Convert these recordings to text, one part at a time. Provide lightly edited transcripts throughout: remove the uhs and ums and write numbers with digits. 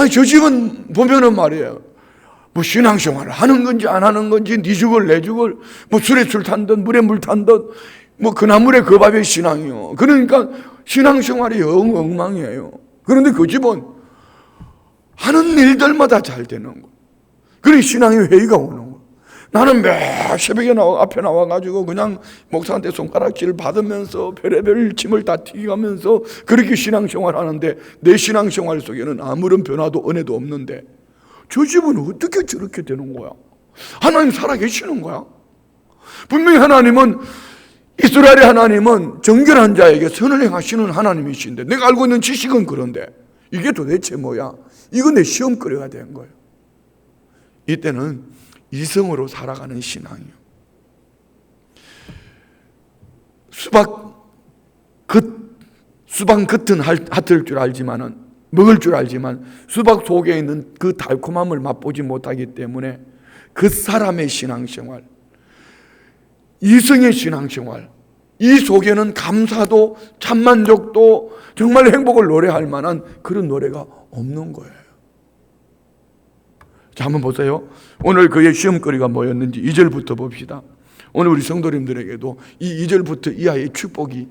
아니 저 집은 보면은 말이에요, 뭐 신앙생활을 하는 건지 안 하는 건지, 네 죽을 내 죽을, 뭐 술에 술 탄듯 물에 물 탄듯, 뭐 그 나물에 그 밥의 신앙이요. 그러니까 신앙생활이 영 엉망이에요. 그런데 그 집은 하는 일들마다 잘 되는 거. 그러니 신앙의 회의가 오는 거. 나는 매 새벽에 앞에 나와가지고 그냥 목사한테 손가락질 받으면서 별의별 짐을 다 튀기면서 그렇게 신앙생활 하는데, 내 신앙생활 속에는 아무런 변화도 은혜도 없는데 저 집은 어떻게 저렇게 되는 거야? 하나님 살아계시는 거야? 분명히 하나님은, 이스라엘의 하나님은 정결한 자에게 선을 행하시는 하나님이신데, 내가 알고 있는 지식은 그런데 이게 도대체 뭐야? 이건 내 시험거리가 된 거예요. 이때는 이성으로 살아가는 신앙이요. 수박 겉은 핫을 줄 알지만은, 먹을 줄 알지만 수박 속에 있는 그 달콤함을 맛보지 못하기 때문에 그 사람의 신앙생활, 이성의 신앙생활, 이 속에는 감사도 참만족도 정말 행복을 노래할 만한 그런 노래가 없는 거예요. 자, 한번 보세요. 오늘 그의 시험거리가 뭐였는지 2절부터 봅시다. 오늘 우리 성도님들에게도 이 2절부터 이하의 축복이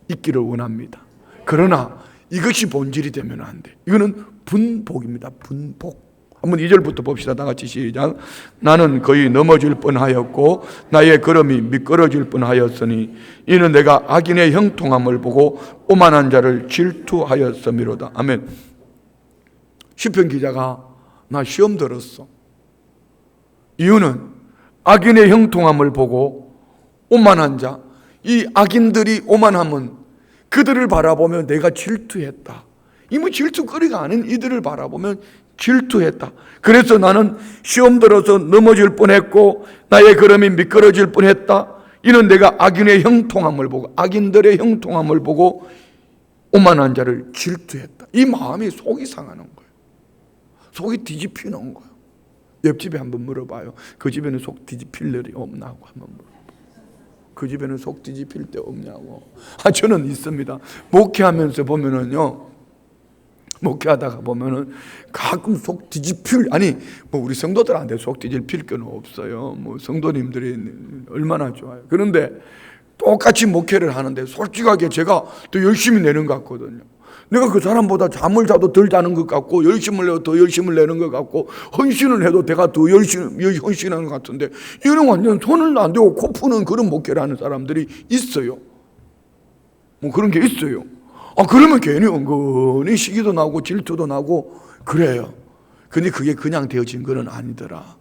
있기를 원합니다. 그러나 이것이 본질이 되면 안 돼. 이거는 분복입니다. 분복. 한번 2절부터 봅시다. 다 같이 시작. 나는 거의 넘어질 뻔하였고 나의 걸음이 미끄러질 뻔하였으니 이는 내가 악인의 형통함을 보고 오만한 자를 질투하였음이로다. 아멘. 시편 기자가 나 시험 들었어. 이유는 악인의 형통함을 보고 오만한 자, 이 악인들이 오만함은 그들을 바라보며 내가 질투했다. 이 뭐 질투거리가 아닌 이들을 바라보면 질투했다. 그래서 나는 시험 들어서 넘어질 뻔했고 나의 걸음이 미끄러질 뻔했다. 이는 내가 악인의 형통함을 보고, 악인들의 형통함을 보고 오만한 자를 질투했다. 이 마음이 속이 상하는 거예요. 속이 뒤집히는 거예요. 옆집에 한번 물어봐요. 그 집에는 속 뒤집힐 일이 없나고 한번 물어봐요. 그 집에는 속 뒤집힐 때 없냐고. 저는 있습니다. 목회하면서 보면은요, 목회하다가 보면은 가끔 속 뒤집힐, 아니 뭐 우리 성도들한테 속 뒤집힐 건 없어요. 뭐 성도님들이 얼마나 좋아요. 그런데 똑같이 목회를 하는데 솔직하게 제가 더 열심히 내는 것 같거든요. 내가 그 사람보다 잠을 자도 덜 자는 것 같고, 열심을 내도 더 열심을 내는 것 같고, 헌신을 해도 내가 더 열심히 헌신하는 것 같은데, 이런 완전 손을 안 대고 코 푸는 그런 목회를 하는 사람들이 있어요. 뭐 그런 게 있어요. 그러면 괜히 은근히 시기도 나고 질투도 나고 그래요. 근데 그게 그냥 되어진 건 아니더라.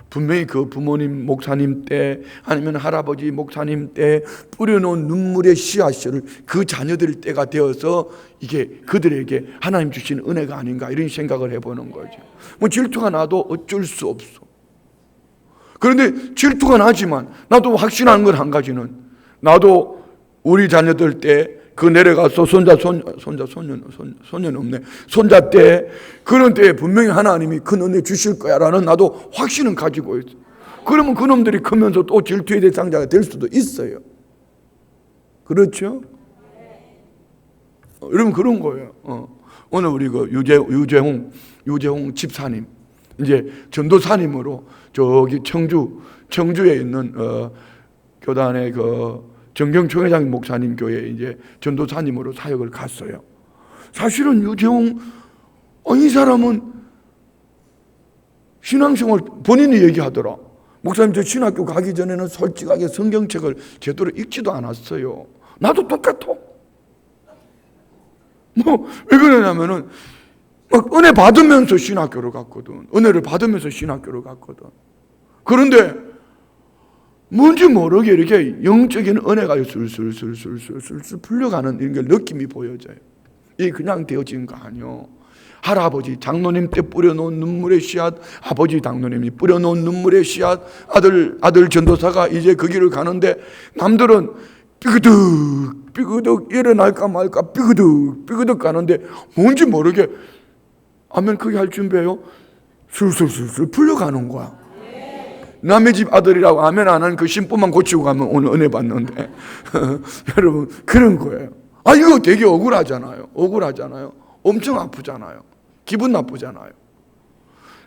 분명히 그 부모님 목사님 때, 아니면 할아버지 목사님 때 뿌려놓은 눈물의 씨앗을 그 자녀들 때가 되어서 이게 그들에게 하나님 주신 은혜가 아닌가, 이런 생각을 해보는 거죠. 뭐 질투가 나도 어쩔 수 없어. 그런데 질투가 나지만 나도 확신하는 건 한 가지는, 나도 우리 자녀들 때 그 내려가서 손자 때 그런 때에 분명히 하나님이 큰 은혜 주실 거야라는 나도 확신은 가지고 있어요. 그러면 그놈들이 크면서 또 질투의 대상자가 될 수도 있어요. 그렇죠? 여러분 그런 거예요. 오늘 우리 그 유재홍 집사님, 이제 전도사님으로 저기 청주에 있는 교단의 그 정경총회장 목사님 교회에 이제 전도사님으로 사역을 갔어요. 사실은 유재홍, 이 사람은 신앙생활 본인이 얘기하더라. 목사님, 저 신학교 가기 전에는 솔직하게 성경책을 제대로 읽지도 않았어요. 나도 똑같아. 왜 그러냐면은 막 은혜 받으면서 신학교를 갔거든. 은혜를 받으면서 신학교를 갔거든. 그런데 뭔지 모르게 이렇게 영적인 은혜가 술술 풀려가는 이런 게 느낌이 보여져요. 이게 그냥 되어진 거 아니요. 할아버지 장로님 때 뿌려놓은 눈물의 씨앗, 아버지 장로님이 뿌려놓은 눈물의 씨앗, 아들 전도사가 이제 그 길을 가는데 남들은 삐그덕 일어날까 말까 삐그덕 가는데 뭔지 모르게 아멘 그게 할 준비해요. 술술 풀려가는 거야. 남의 집 아들이라고 아멘 안 하는 그 신부만 고치고 가면 오늘 은혜 받는데 여러분 그런 거예요. 이거 되게 억울하잖아요. 엄청 아프잖아요. 기분 나쁘잖아요.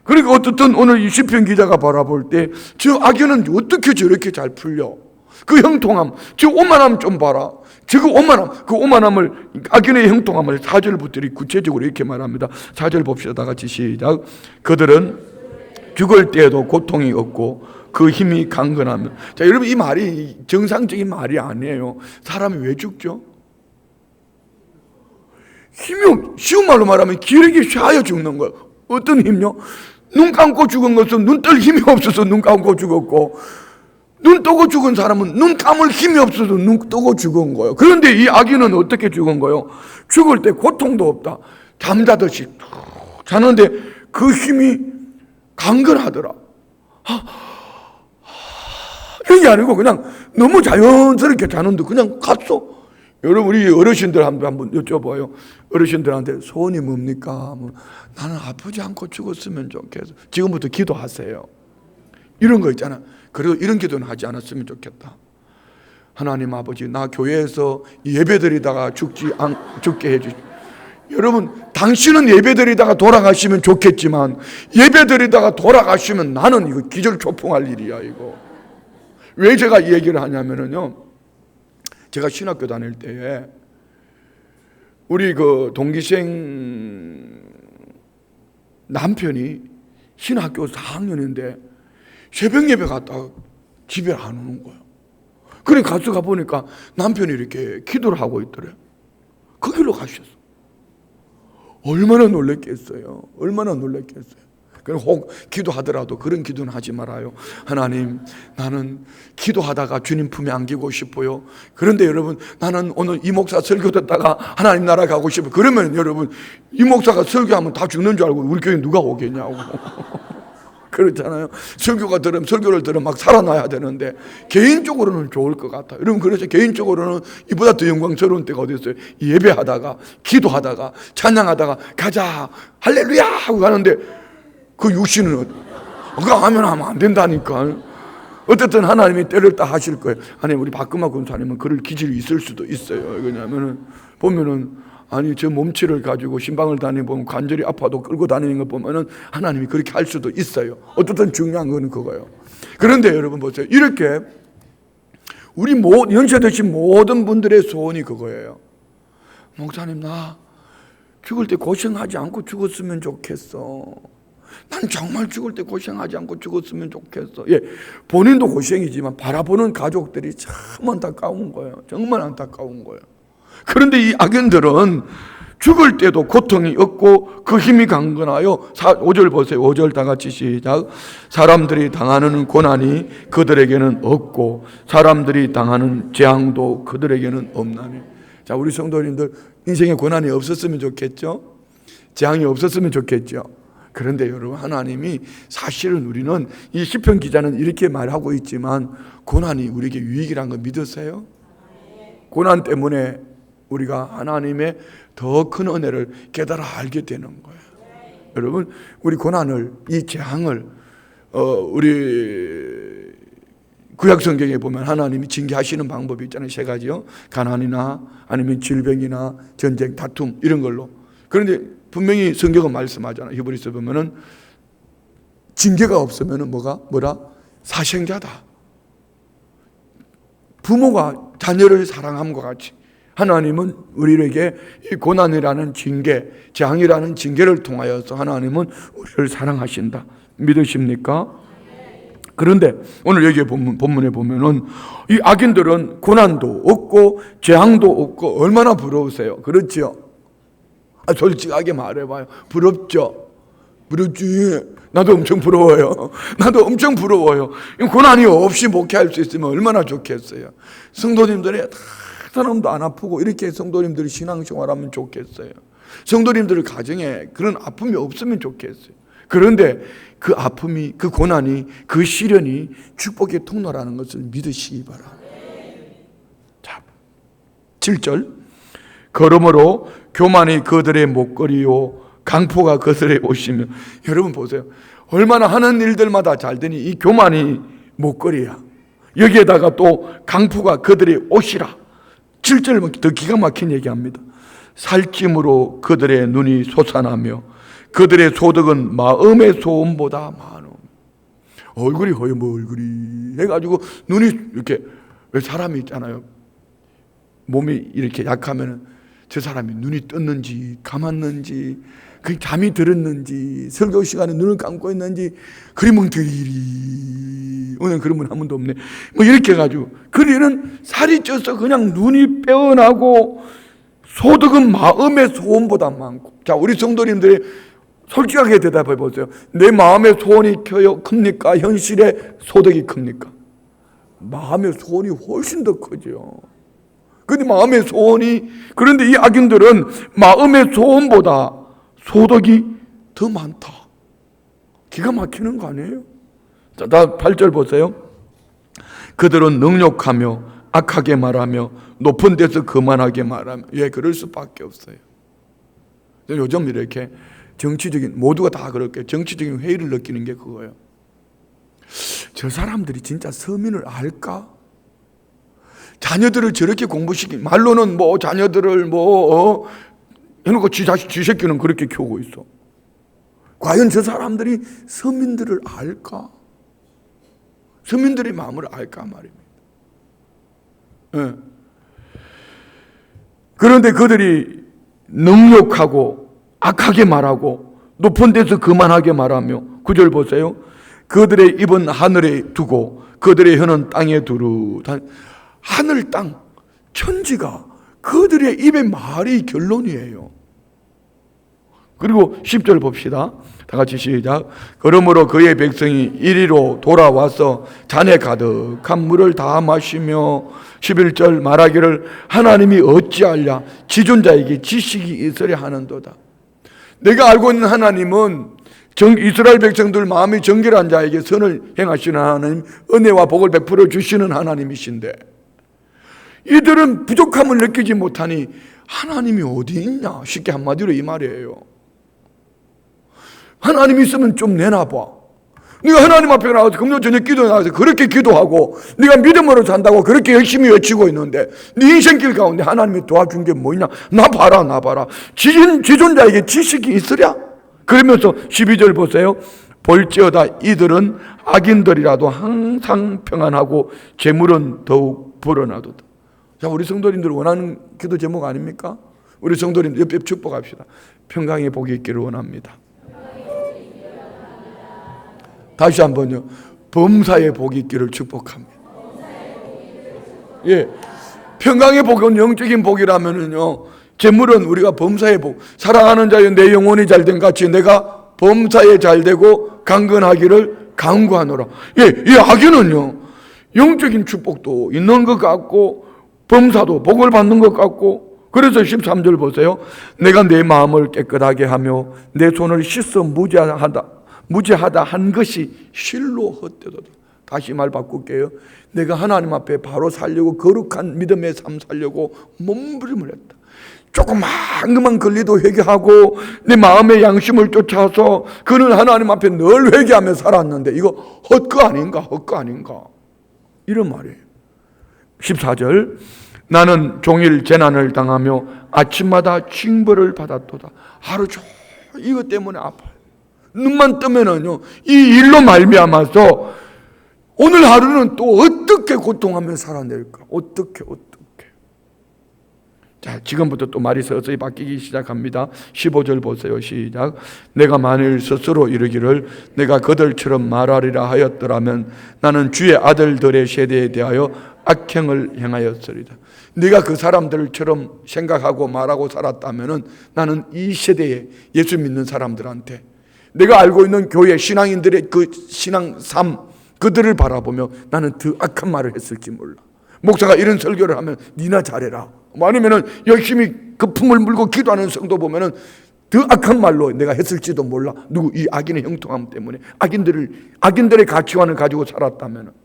그러니까 어떻든 오늘 이 시편 기자가 바라볼 때 저 악연은 어떻게 저렇게 잘 풀려? 그 형통함, 저 오만함 좀 봐라. 그 오만함을, 악연의 형통함을 4절부터 구체적으로 이렇게 말합니다. 4절 봅시다. 다 같이 시작. 그들은 죽을 때에도 고통이 없고 그 힘이 강건하며. 자, 여러분, 이 말이 정상적인 말이 아니에요. 사람이 왜 죽죠? 쉬운 말로 말하면 기력이 쇠하여 죽는 거예요. 어떤 힘요? 눈 감고 죽은 것은 눈 뜰 힘이 없어서 눈 감고 죽었고, 눈 뜨고 죽은 사람은 눈 감을 힘이 없어서 눈 뜨고 죽은 거예요. 그런데 이 악인은 어떻게 죽은 거예요? 죽을 때 고통도 없다. 잠자듯이 자는데 그 힘이 강건하더라. 이런 게 아니고 그냥 너무 자연스럽게 자는데 그냥 갔어. 여러분, 우리 어르신들 한번 여쭤봐요. 어르신들한테 소원이 뭡니까? 나는 아프지 않고 죽었으면 좋겠어. 지금부터 기도하세요. 이런 거 있잖아. 그래도 이런 기도는 하지 않았으면 좋겠다. 하나님 아버지, 나 교회에서 예배드리다가 죽게 해주시오. 여러분, 당신은 예배드리다가 돌아가시면 좋겠지만 예배드리다가 돌아가시면 나는 이거 기절초풍할 일이야, 이거. 왜 제가 이 얘기를 하냐면요, 제가 신학교 다닐 때에 우리 그 동기생 남편이 신학교 4학년인데 새벽 예배 갔다가 집에 안 오는 거예요. 그래 가서 보니까 남편이 이렇게 기도를 하고 있더래요. 그 길로 가셨어. 얼마나 놀랬겠어요. 얼마나 놀랬겠어요. 그럼 혹 기도하더라도 그런 기도는 하지 말아요. 하나님, 나는 기도하다가 주님 품에 안기고 싶어요. 그런데 여러분, 나는 오늘 이 목사 설교 듣다가 하나님 나라 가고 싶어요. 그러면 여러분, 이 목사가 설교하면 다 죽는 줄 알고 우리 교회 누가 오겠냐고. 그렇잖아요. 설교를 들으면 막 살아나야 되는데 개인적으로는 좋을 것 같아요. 여러분, 그래서 개인적으로는 이보다 더 영광스러운 때가 어디 있어요? 예배하다가 기도하다가 찬양하다가 가자 할렐루야 하고 가는데 그 육신은 그거 하면 안 된다니까. 어쨌든 하나님이 때를 다 하실 거예요. 하나님, 우리 박금화 권사님은 그럴 기질이 있을 수도 있어요. 왜냐면은 보면은 아니 저 몸치를 가지고 신방을 다니보면 관절이 아파도 끌고 다니는 거 보면은 하나님이 그렇게 할 수도 있어요. 어쨌든 중요한 거는 그거예요. 그런데 여러분 보세요. 이렇게 우리 연세 드신 모든 분들의 소원이 그거예요. 목사님, 나 죽을 때 고생하지 않고 죽었으면 좋겠어. 난 정말 죽을 때 고생하지 않고 죽었으면 좋겠어. 예, 본인도 고생이지만 바라보는 가족들이 참 안타까운 거예요. 정말 안타까운 거예요. 그런데 이 악인들은 죽을 때도 고통이 없고 그 힘이 강건하여 5절 보세요. 5절 다 같이 시작. 사람들이 당하는 고난이 그들에게는 없고 사람들이 당하는 재앙도 그들에게는 없나니. 자, 우리 성도님들 인생에 고난이 없었으면 좋겠죠? 재앙이 없었으면 좋겠죠? 그런데 여러분, 하나님이 사실은 우리는 이 시편 기자는 이렇게 말하고 있지만 고난이 우리에게 유익이라는 거 믿으세요? 고난 때문에 우리가 하나님의 더 큰 은혜를 깨달아 알게 되는 거예요. 여러분, 우리 고난을, 이 재앙을 우리 구약 성경에 보면 하나님이 징계하시는 방법이 있잖아요. 3가지요. 가난이나 아니면 질병이나 전쟁, 다툼 이런 걸로. 그런데 분명히 성경은 말씀하잖아요. 히브리서 보면은 징계가 없으면은 뭐라? 사생자다. 부모가 자녀를 사랑함과 같이 하나님은 우리에게 이 고난이라는 징계, 재앙이라는 징계를 통하여서 하나님은 우리를 사랑하신다. 믿으십니까? 그런데 오늘 여기 본문에 보면은 이 악인들은 고난도 없고 재앙도 없고 얼마나 부러우세요. 그렇죠? 솔직하게 말해봐요. 부럽죠? 부럽지. 나도 엄청 부러워요. 나도 엄청 부러워요. 고난이 없이 목회할 수 있으면 얼마나 좋겠어요. 성도님들이 다 사람도 안 아프고 이렇게 성도님들이 신앙생활하면 좋겠어요. 성도님들 가정에 그런 아픔이 없으면 좋겠어요. 그런데 그 아픔이, 그 고난이, 그 시련이 축복의 통로라는 것을 믿으시기 바랍니다. 자, 7절. 그러므로 교만이 그들의 목걸이요 강포가 그들의 옷이며. 여러분 보세요. 얼마나 하는 일들마다 잘 되니 이 교만이 목걸이야. 여기에다가 또 강포가 그들의 옷이라. 7절은 더 기가 막힌 얘기합니다. 살찜으로 그들의 눈이 솟아나며 그들의 소득은 마음의 소원보다 많음. 얼굴이 허여뭐 얼굴이 해가지고 눈이 이렇게, 왜 사람이 있잖아요, 몸이 이렇게 약하면 저 사람이 눈이 떴는지 감았는지, 그 잠이 들었는지, 설교 시간에 눈을 감고 있는지, 그리 멍때리리, 오늘 그런 분 한 번도 없네, 뭐 이렇게 해가지고, 그리는 살이 쪄서 그냥 눈이 빼어나고 소득은 마음의 소원보다 많고. 자, 우리 성도님들이 솔직하게 대답해 보세요. 내 마음의 소원이 큽니까? 현실의 소득이 큽니까? 마음의 소원이 훨씬 더 크죠. 그런데 마음의 소원이, 그런데 이 악인들은 마음의 소원보다 소득이 더 많다. 기가 막히는 거 아니에요? 자, 8절 보세요. 그들은 능욕하며 악하게 말하며 높은 데서 거만하게 말하며. 예, 그럴 수밖에 없어요. 요즘 이렇게 정치적인, 모두가 다 그렇게 정치적인 회의를 느끼는 게 그거예요. 저 사람들이 진짜 서민을 알까? 자녀들을 저렇게 공부시키, 말로는 뭐 자녀들을 해놓고 지 새끼는 그렇게 키우고 있어. 과연 저 사람들이 서민들을 알까? 서민들의 마음을 알까 말입니다. 네. 그런데 그들이 능욕하고 악하게 말하고 높은 데서 거만하게 말하며, 9절 보세요. 그들의 입은 하늘에 두고 그들의 혀는 땅에 두루. 하늘, 땅, 천지가 그들의 입의 말이 결론이에요. 그리고 10절 봅시다. 다 같이 시작. 그러므로 그의 백성이 이리로 돌아와서 잔에 가득한 물을 다 마시며, 11절 말하기를 하나님이 어찌하랴 지존자에게 지식이 있으려 하는도다. 내가 알고 있는 하나님은 이스라엘 백성들 마음이 정결한 자에게 선을 행하시는 하나님, 은혜와 복을 베풀어 주시는 하나님이신데, 이들은 부족함을 느끼지 못하니 하나님이 어디 있냐, 쉽게 한마디로 이 말이에요. 하나님 있으면 좀 내놔봐. 네가 하나님 앞에 나가서 금요 저녁 기도에 나가서 그렇게 기도하고 네가 믿음으로 산다고 그렇게 열심히 외치고 있는데, 네 인생길 가운데 하나님이 도와준 게 뭐냐? 나 봐라. 지존자에게 지식이 있으랴? 그러면서 12절 보세요. 볼지어다 이들은 악인들이라도 항상 평안하고 재물은 더욱 불어나도다. 자, 우리 성도님들 원하는 기도 제목 아닙니까? 우리 성도님들 옆에 축복합시다. 평강의 복이 있기를 원합니다. 다시 한번요. 범사의 복이 있기를 축복합니다. 예, 평강의 복은 영적인 복이라면은요, 재물은 우리가 범사의 복, 사랑하는 자여 내 영혼이 잘된 같이 내가 범사에 잘되고 강건하기를 간구하노라. 예, 이 악인은요, 영적인 축복도 있는 것 같고 범사도 복을 받는 것 같고. 그래서 13절 보세요. 내가 내 마음을 깨끗하게 하며 내 손을 씻어 무죄하다 한 것이 실로 헛되도다. 다시 말 바꿀게요. 내가 하나님 앞에 바로 살려고, 거룩한 믿음의 삶 살려고 몸부림을 했다. 조그만 것만 걸리도 회개하고 내 마음의 양심을 쫓아서 그는 하나님 앞에 늘 회개하며 살았는데 이거 헛거 아닌가, 이런 말이에요. 14절 나는 종일 재난을 당하며 아침마다 징벌을 받았도다. 하루 종일 이것 때문에 아파요. 눈만 뜨면은요, 이 일로 말미암아서 오늘 하루는 또 어떻게 고통하며 살아낼까? 어떻게. 자, 지금부터 또 말이 서서히 바뀌기 시작합니다. 15절 보세요. 시작. 내가 만일 스스로 이르기를 내가 그들처럼 말하리라 하였더라면 나는 주의 아들들의 세대에 대하여 악행을 행하였으리다. 네가 그 사람들처럼 생각하고 말하고 살았다면은 나는 이 세대에 예수 믿는 사람들한테, 내가 알고 있는 교회 신앙인들의 그 신앙 삶, 그들을 바라보며 나는 더 악한 말을 했을지 몰라. 목사가 이런 설교를 하면 니나 잘해라, 아니면은 열심히 거품을 물고 기도하는 성도 보면은 더 악한 말로 내가 했을지도 몰라. 이 악인의 형통함 때문에 악인들의 가치관을 가지고 살았다면은.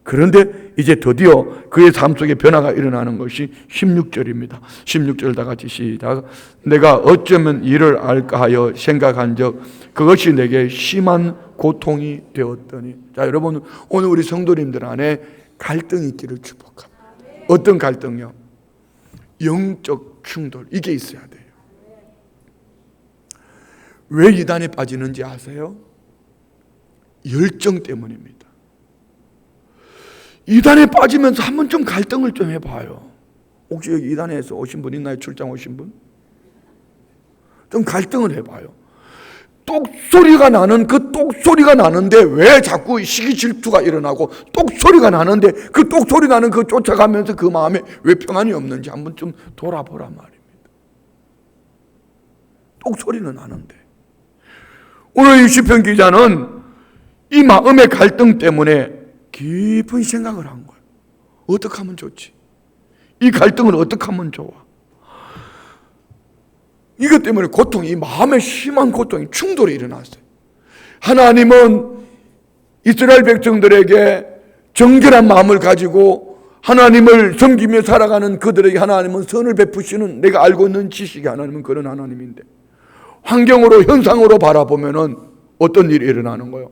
그런데 이제 드디어 그의 삶 속에 변화가 일어나는 것이 16절입니다. 16절 다 같이 시작. 내가 어쩌면 이를 알까 하여 생각한 적 그것이 내게 심한 고통이 되었더니. 자, 여러분, 오늘 우리 성도님들 안에 갈등이 있기를 축복합니다. 어떤 갈등이요? 영적 충돌, 이게 있어야 돼요. 왜 이단에 빠지는지 아세요? 열정 때문입니다. 이단에 빠지면서 한번 좀 갈등을 좀 해봐요. 혹시 여기 이단에서 오신 분 있나요? 출장 오신 분? 좀 갈등을 해봐요. 똑소리가 나는 그 똑소리가 나는데 왜 자꾸 시기 질투가 일어나고, 똑소리가 나는데 그 똑소리 나는 그 쫓아가면서 그 마음에 왜 평안이 없는지 한번 좀 돌아보란 말입니다. 똑소리는 나는데. 오늘 이 시편 기자는 이 마음의 갈등 때문에 깊은 생각을 한 거예요. 어떻게 하면 좋지? 이 갈등을 어떻게 하면 좋아? 이것 때문에 고통이, 마음에 심한 고통이, 충돌이 일어났어요. 하나님은 이스라엘 백성들에게 정결한 마음을 가지고 하나님을 섬기며 살아가는 그들에게 하나님은 선을 베푸시는, 내가 알고 있는 지식이 하나님은 그런 하나님인데, 환경으로, 현상으로 바라보면은 어떤 일이 일어나는 거예요?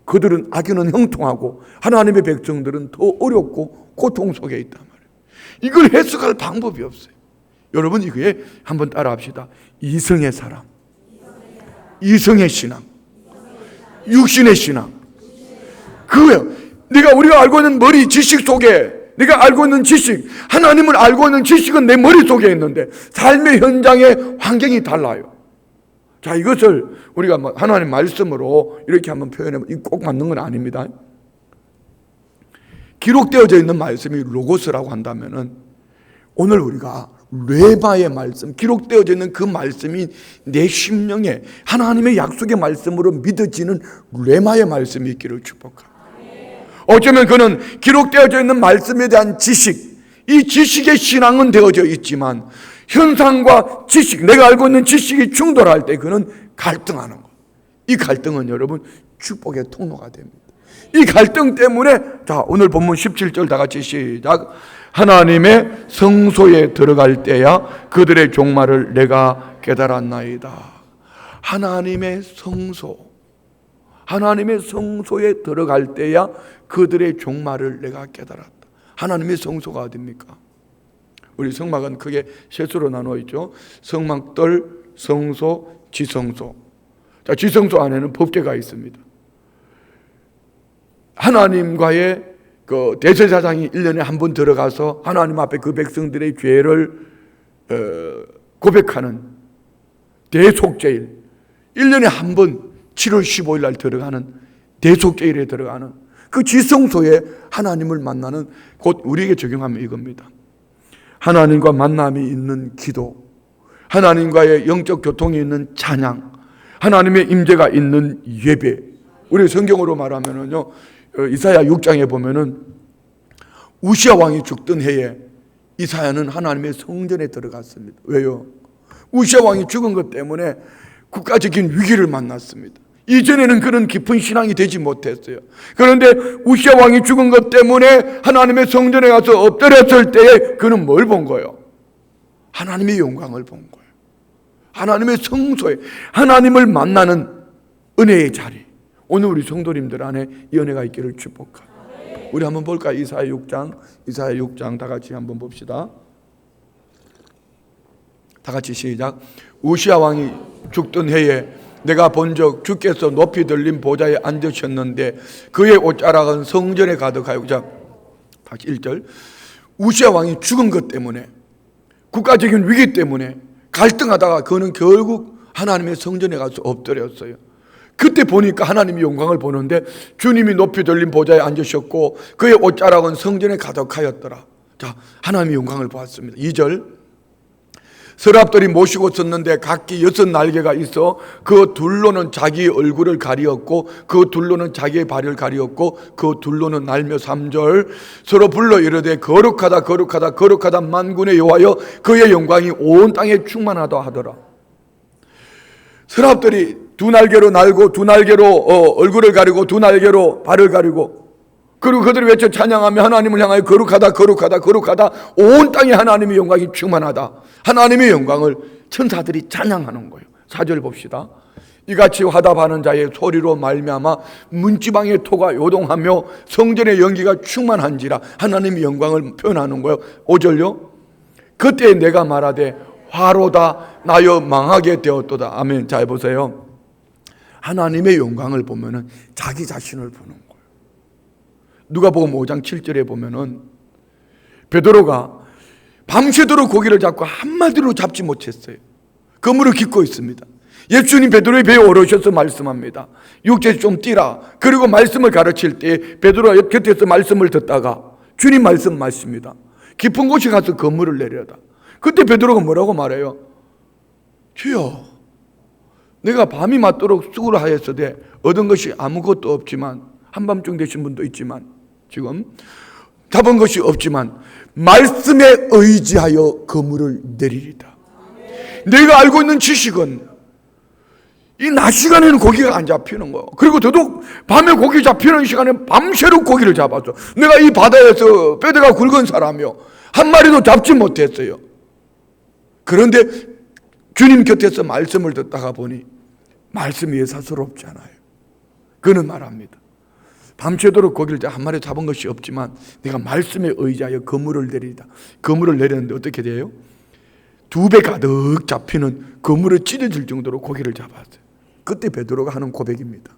그들은 악연은 형통하고 하나님의 백성들은 더 어렵고 고통 속에 있단 말이에요. 이걸 해석할 방법이 없어요. 여러분, 이거에 한번 따라 합시다. 이성의 사람, 이성의 신앙, 육신의 신앙. 그거예요. 우리가 알고 있는 머리 지식 속에, 내가 알고 있는 지식, 하나님을 알고 있는 지식은 내 머릿속에 있는데 삶의 현장의 환경이 달라요. 자, 이것을 우리가 하나님 말씀으로 이렇게 한번 표현해보면 꼭 맞는 건 아닙니다. 기록되어져 있는 말씀이 로고스라고 한다면은, 오늘 우리가 레마의 말씀, 기록되어져 있는 그 말씀이 내 심령에 하나님의 약속의 말씀으로 믿어지는 레마의 말씀이 있기를 축복합니다. 어쩌면 그는 기록되어져 있는 말씀에 대한 지식, 이 지식의 신앙은 되어져 있지만 현상과 지식, 내가 알고 있는 지식이 충돌할 때 그는 갈등하는 거예요. 이 갈등은 여러분 축복의 통로가 됩니다. 이 갈등 때문에, 자, 오늘 본문 17절 다 같이 시작. 하나님의 성소에 들어갈 때야 그들의 종말을 내가 깨달았나이다. 하나님의 성소, 하나님의 성소에 들어갈 때야 그들의 종말을 내가 깨달았다. 하나님의 성소가 어디입니까? 우리 성막은 크게 세 수로 나누어 있죠. 성막들, 성소, 지성소. 자, 지성소 안에는 법궤가 있습니다. 하나님과의 그 대제사장이 1년에 한 번 들어가서 하나님 앞에 그 백성들의 죄를 고백하는 대속죄일, 1년에 한 번 7월 15일 날 들어가는 대속죄일에 들어가는 그 지성소에 하나님을 만나는, 곧 우리에게 적용하면 이겁니다. 하나님과 만남이 있는 기도, 하나님과의 영적 교통이 있는 찬양, 하나님의 임재가 있는 예배. 우리 성경으로 말하면은요, 이사야 6장에 보면은 우시아 왕이 죽던 해에 이사야는 하나님의 성전에 들어갔습니다. 왜요? 우시아 왕이 죽은 것 때문에 국가적인 위기를 만났습니다. 이전에는 그런 깊은 신앙이 되지 못했어요. 그런데 우시아 왕이 죽은 것 때문에 하나님의 성전에 가서 엎드렸을 때에 그는 뭘 본 거예요? 하나님의 영광을 본 거예요. 하나님의 성소에 하나님을 만나는 은혜의 자리. 오늘 우리 성도님들 안에 이 은혜가 있기를 축복합니다. 우리 한번 볼까요? 이사야 6장 다 같이 한번 봅시다. 다 같이 시작. 우시아 왕이 죽던 해에 내가 본적 주께서 높이 들린 보좌에 앉으셨는데 그의 옷자락은 성전에 가득하여. 자, 다시 1절. 우시아 왕이 죽은 것 때문에, 국가적인 위기 때문에 갈등하다가 그는 결국 하나님의 성전에 가서 엎드렸어요. 그때 보니까 하나님의 영광을 보는데 주님이 높이 들린 보좌에 앉으셨고 그의 옷자락은 성전에 가득하였더라. 자, 하나님의 영광을 보았습니다. 2절. 서랍들이 모시고 섰는데 각기 6날개가 있어 그 둘로는 자기의 얼굴을 가리었고 그 둘로는 자기의 발을 가리었고 그 둘로는 날며. 3절. 서로 불러 이르되 거룩하다 거룩하다 거룩하다 만군의 여호와여 그의 영광이 온 땅에 충만하다 하더라. 서랍들이 두 날개로 날고 두 날개로 얼굴을 가리고 두 날개로 발을 가리고, 그리고 그들이 외쳐 찬양하며 하나님을 향하여 거룩하다 거룩하다 거룩하다 온 땅에 하나님의 영광이 충만하다. 하나님의 영광을 천사들이 찬양하는 거예요. 4절 봅시다. 이같이 화답하는 자의 소리로 말미암아 문지방의 토가 요동하며 성전의 연기가 충만한지라. 하나님의 영광을 표현하는 거예요. 5절요. 그때 내가 말하되 화로다 나여 망하게 되었도다. 아멘. 잘 보세요. 하나님의 영광을 보면은 자기 자신을 보는 거예요. 누가복음 5장 7절에 보면은 베드로가 밤새도록 고기를 잡고 한마디로 잡지 못했어요. 그물을 깃고 있습니다. 예수님 베드로의 배에 오르셔서 말씀합니다. 육지에 좀 뛰라. 그리고 말씀을 가르칠 때 베드로가 곁에서 말씀을 듣다가 주님 말씀하십니다. 깊은 곳에 가서 그물을 내려다. 그때 베드로가 뭐라고 말해요? 주여, 내가 밤이 맞도록 수고를 하였으되 얻은 것이 아무것도 없지만, 한밤중 되신 분도 있지만 지금 잡은 것이 없지만 말씀에 의지하여 그물을 내리리다. 내가 알고 있는 지식은 이 낮 시간에는 고기가 안 잡히는 거예요. 그리고 더더욱 밤에 고기 잡히는 시간에 밤새도록 고기를 잡았어. 내가 이 바다에서 뼈대가 굵은 사람이요, 한 마리도 잡지 못했어요. 그런데 주님 곁에서 말씀을 듣다가 보니 말씀이 예사스럽잖아요. 그는 말합니다. 밤새도록 고기를 한 마리 잡은 것이 없지만 내가 말씀에 의지하여 그물을 내리다. 그물을 내렸는데 어떻게 돼요? 2배 가득 잡히는 그물을 찢어질 정도로 고기를 잡았어요. 그때 베드로가 하는 고백입니다.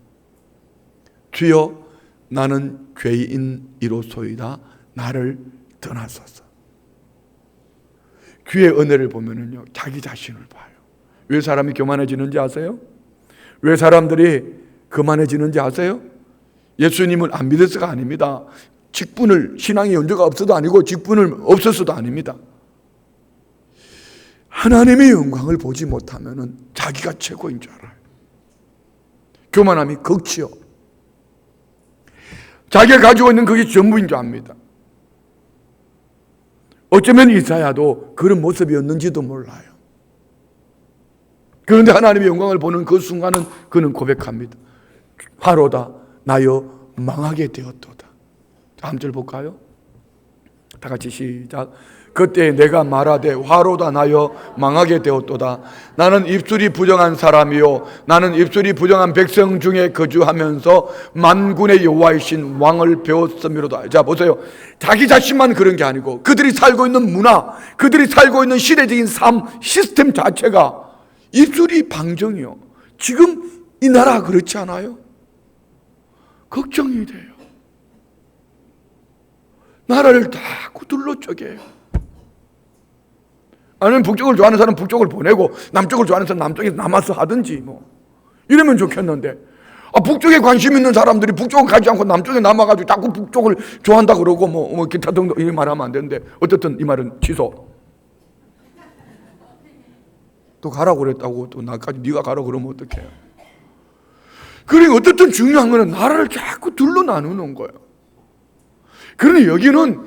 주여, 나는 죄인이로소이다. 나를 떠나소서. 귀의 은혜를 보면은요, 자기 자신을 봐요. 왜 사람이 교만해지는지 아세요? 왜 사람들이 거만해지는지 아세요? 예수님을 안 믿어서가 아닙니다. 직분을, 신앙의 연조가 없어도 아니고 직분을 없어서도 아닙니다. 하나님의 영광을 보지 못하면은 자기가 최고인 줄 알아요. 교만함이 극치요. 자기가 가지고 있는 그게 전부인 줄 압니다. 어쩌면 이사야도 그런 모습이었는지도 몰라요. 그런데 하나님의 영광을 보는 그 순간은 그는 고백합니다. 화로다 나여 망하게 되었도다. 다음 절 볼까요? 다 같이 시작. 그때 내가 말하되 화로다 나여 망하게 되었도다. 나는 입술이 부정한 사람이요, 나는 입술이 부정한 백성 중에 거주하면서 만군의 여호와이신 왕을 배웠음이로다. 자 보세요. 자기 자신만 그런 게 아니고 그들이 살고 있는 문화, 그들이 살고 있는 시대적인 삶 시스템 자체가 입술이 방정이요. 지금 이 나라 그렇지 않아요? 걱정이 돼요. 나라를 자꾸 둘러쪼개요. 아니면 북쪽을 좋아하는 사람 북쪽을 보내고 남쪽을 좋아하는 사람 남쪽에서 남아서 하든지 뭐 이러면 좋겠는데, 북쪽에 관심 있는 사람들이 북쪽을 가지 않고 남쪽에 남아가지고 자꾸 북쪽을 좋아한다 그러고 뭐 기타 등등 이 말하면 안 되는데, 어쨌든 이 말은 취소. 또 가라고 그랬다고 또 나까지 네가 가라고 그러면 어떡해요? 그러니까 어쨌든 중요한 거는 나라를 자꾸 둘러 나누는 거예요. 그런데 여기는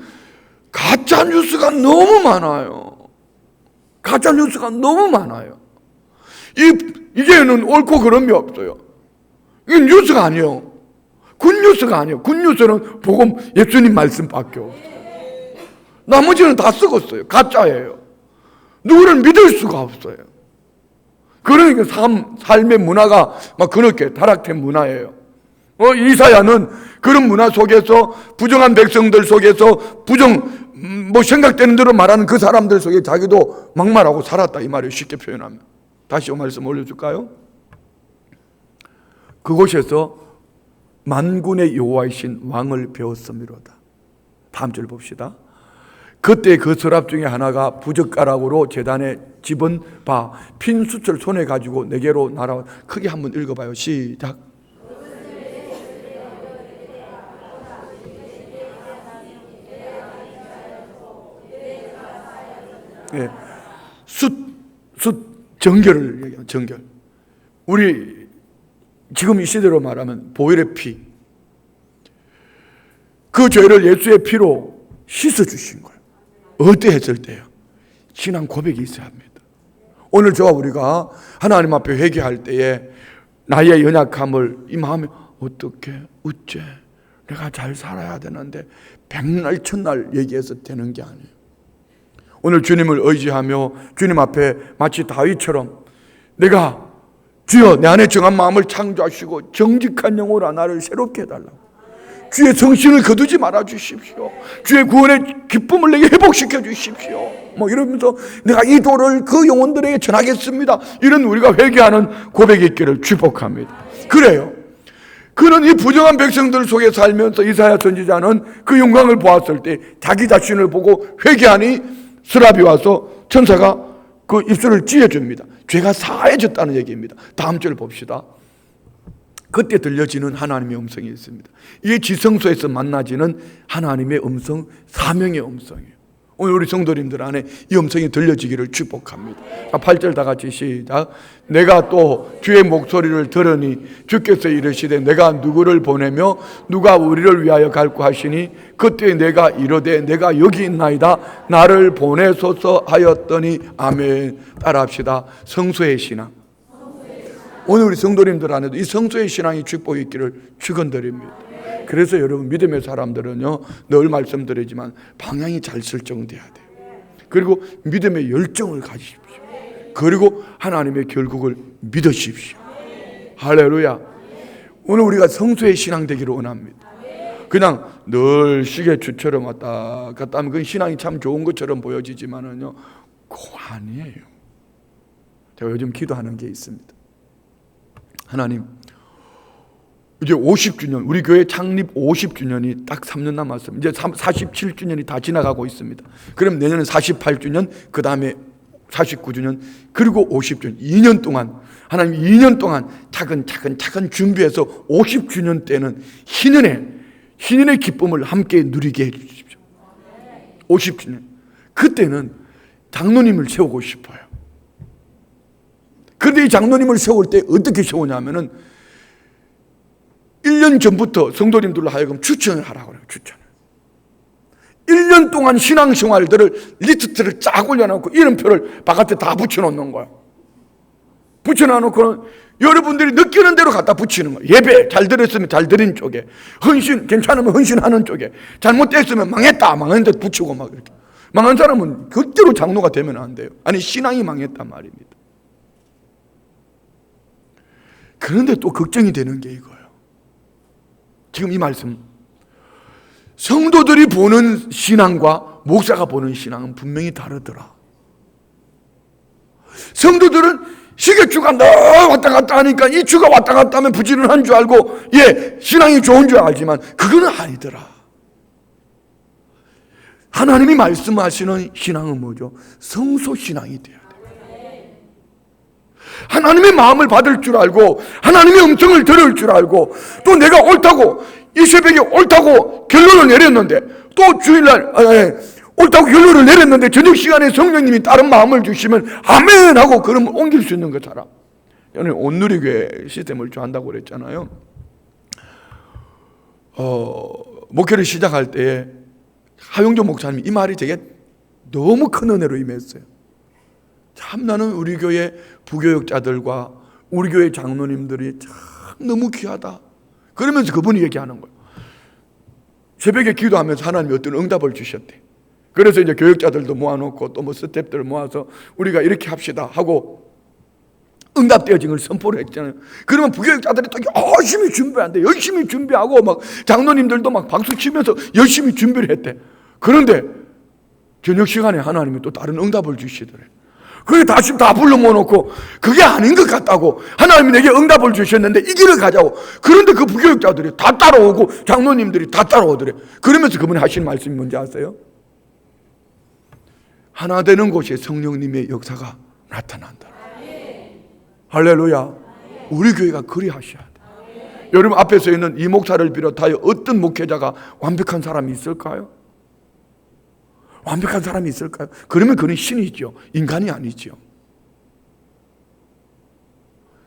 가짜 뉴스가 너무 많아요. 가짜 뉴스가 너무 많아요. 이제는 옳고 그름이 없어요. 이게 뉴스가 아니에요. 굿뉴스가 아니에요. 굿뉴스는 복음 예수님 말씀밖에 없어요. 나머지는 다 썩었어요. 가짜예요. 누구를 믿을 수가 없어요. 그러니까 삶의 문화가 막 그렇게 타락된 문화예요. 이사야는 그런 문화 속에서, 부정한 백성들 속에서, 생각되는 대로 말하는 그 사람들 속에 자기도 막말하고 살았다, 이 말이에요. 쉽게 표현하면. 다시 말씀 올려줄까요? 그곳에서 만군의 여호와이신 왕을 배웠음이로다. 다음 절 봅시다. 그때 그 서랍 중에 하나가 부젓가락으로 제단에 집은 바 핀 수철 손에 가지고 내게로 날아와. 크게 한번 읽어봐요. 시작. 예, 정결을 얘기해요. 정결. 우리 지금 이 시대로 말하면 보혈의 피, 그 죄를 예수의 피로 씻어주신 거예요. 어때 했을 때요? 신앙 고백이 있어야 합니다. 오늘 저와 우리가 하나님 앞에 회개할 때에 나의 연약함을 이 마음에 어떻게 어째 내가 잘 살아야 되는데 백날 천날 얘기해서 되는 게 아니에요. 오늘 주님을 의지하며 주님 앞에 마치 다윗처럼 내가 주여 내 안에 정한 마음을 창조하시고 정직한 영으로 나를 새롭게 해달라고, 주의 정신을 거두지 말아 주십시오. 주의 구원의 기쁨을 내게 회복시켜 주십시오. 뭐 이러면서 내가 이 도를 그 영혼들에게 전하겠습니다. 이런 우리가 회개하는 고백이 있기를 축복합니다. 그래요. 그는 이 부정한 백성들 속에 살면서 이사야 선지자는 그 영광을 보았을 때 자기 자신을 보고 회개하니 스랍이 와서 천사가 그 입술을 찢어줍니다. 죄가 사해졌다는 얘기입니다. 다음 절 봅시다. 그때 들려지는 하나님의 음성이 있습니다. 이게 지성소에서 만나지는 하나님의 음성, 사명의 음성이에요. 오늘 우리 성도님들 안에 이 음성이 들려지기를 축복합니다. 8절 다 같이 시작. 내가 또 주의 목소리를 들으니 주께서 이르시되 내가 누구를 보내며 누가 우리를 위하여 갈고 하시니 그때 내가 이르되 내가 여기 있나이다 나를 보내소서 하였더니 아멘. 따라합시다. 성소의 신앙. 오늘 우리 성도님들 안에도 이 성소의 신앙이 축복이 있기를 축원드립니다. 그래서 여러분 믿음의 사람들은요 늘 말씀드리지만 방향이 잘 설정돼야 돼요. 그리고 믿음의 열정을 가지십시오. 그리고 하나님의 결국을 믿으십시오. 할렐루야. 오늘 우리가 성소의 신앙 되기를 원합니다. 그냥 늘 시계추처럼 왔다 갔다 하면 그 신앙이 참 좋은 것처럼 보여지지만은요 그거 아니에요. 제가 요즘 기도하는 게 있습니다. 하나님, 이제 50주년, 우리 교회 창립 50주년이 딱 3년 남았습니다. 이제 47주년이 다 지나가고 있습니다. 그럼 내년은 48주년, 그 다음에 49주년, 그리고 50주년, 2년 동안, 하나님 2년 동안 차근차근 준비해서 50주년 때는 희년의 기쁨을 함께 누리게 해주십시오. 50주년. 그때는 장로님을 세우고 싶어요. 그런데 이 장로님을 세울 때 어떻게 세우냐면은 1년 전부터 성도님들로 하여금 추천을 하라고 그래요. 추천을. 1년 동안 신앙생활들을 리스트를 쫙 올려놓고 이름표를 바깥에 다 붙여놓는 거예요. 붙여놓고는 여러분들이 느끼는 대로 갖다 붙이는 거예요. 예배 잘 드렸으면 잘 드린 쪽에, 헌신 괜찮으면 헌신하는 쪽에, 잘못됐으면 망했는 데 붙이고 막 이렇게. 망한 사람은 그대로 장로가 되면 안 돼요. 아니 신앙이 망했단 말입니다. 그런데 또 걱정이 되는 게 이거예요. 지금 이 말씀, 성도들이 보는 신앙과 목사가 보는 신앙은 분명히 다르더라. 성도들은 시계추가 너 왔다 갔다 하니까 이 추가 왔다 갔다 하면 부지런한 줄 알고 신앙이 좋은 줄 알지만 그거는 아니더라. 하나님이 말씀하시는 신앙은 뭐죠? 성소신앙이 돼야 돼요. 하나님의 마음을 받을 줄 알고 하나님의 음성을 들을 줄 알고 또 내가 옳다고 이 새벽에 옳다고 결론을 내렸는데 또 주일날 옳다고 결론을 내렸는데 저녁 시간에 성령님이 다른 마음을 주시면 아멘 하고 그러면 옮길 수 있는 그 사람. 저는 온누리교회 시스템을 좋아한다고 그랬잖아요. 목회를 시작할 때 하용조 목사님이 이 말이 되게 너무 큰 은혜로 임했어요. 참 나는 우리 교회 부교육자들과 우리 교회 장로님들이 참 너무 귀하다. 그러면서 그분이 얘기하는 거예요. 새벽에 기도하면서 하나님이 어떤 응답을 주셨대. 그래서 이제 교육자들도 모아놓고 또 뭐 스태프들 모아서 우리가 이렇게 합시다 하고 응답되어진 걸 선포를 했잖아요. 그러면 부교육자들이 또 열심히 준비한대. 열심히 준비하고 막 장로님들도 막 박수 치면서 열심히 준비를 했대. 그런데 저녁 시간에 하나님이 또 다른 응답을 주시더래. 그게 다시 다 불러 모아놓고 그게 아닌 것 같다고 하나님이 내게 응답을 주셨는데 이 길을 가자고. 그런데 그 부교육자들이 다 따라오고 장로님들이 다 따라오더래. 그러면서 그분이 하신 말씀이 뭔지 아세요? 하나 되는 곳에 성령님의 역사가 나타난다. 할렐루야. 우리 교회가 그리 하셔야 돼. 여러분 앞에 서 있는 이 목사를 비롯하여 어떤 목회자가 완벽한 사람이 있을까요? 완벽한 사람이 있을까요? 그러면 그는 신이죠. 인간이 아니죠.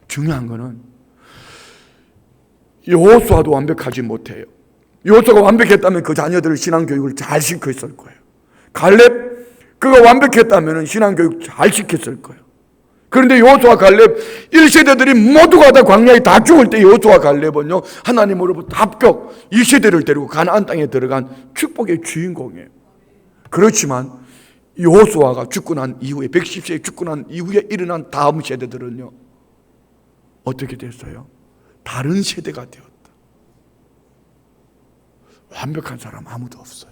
중요한 거는 여호수아도 완벽하지 못해요. 여호수아가 완벽했다면 그 자녀들을 신앙교육을 잘 시켰을 거예요. 갈렙 그가 완벽했다면 신앙교육 잘 시켰을 거예요. 그런데 여호수아 갈렙 1세대들이 모두가 다 광야에 다 죽을 때 여호수아 갈렙은요 하나님으로부터 합격 2세대를 데리고 가나안 땅에 들어간 축복의 주인공이에요. 그렇지만 여호수아가 죽고 난 이후에 110세에 죽고 난 이후에 일어난 다음 세대들은요 어떻게 됐어요? 다른 세대가 되었다. 완벽한 사람 아무도 없어요.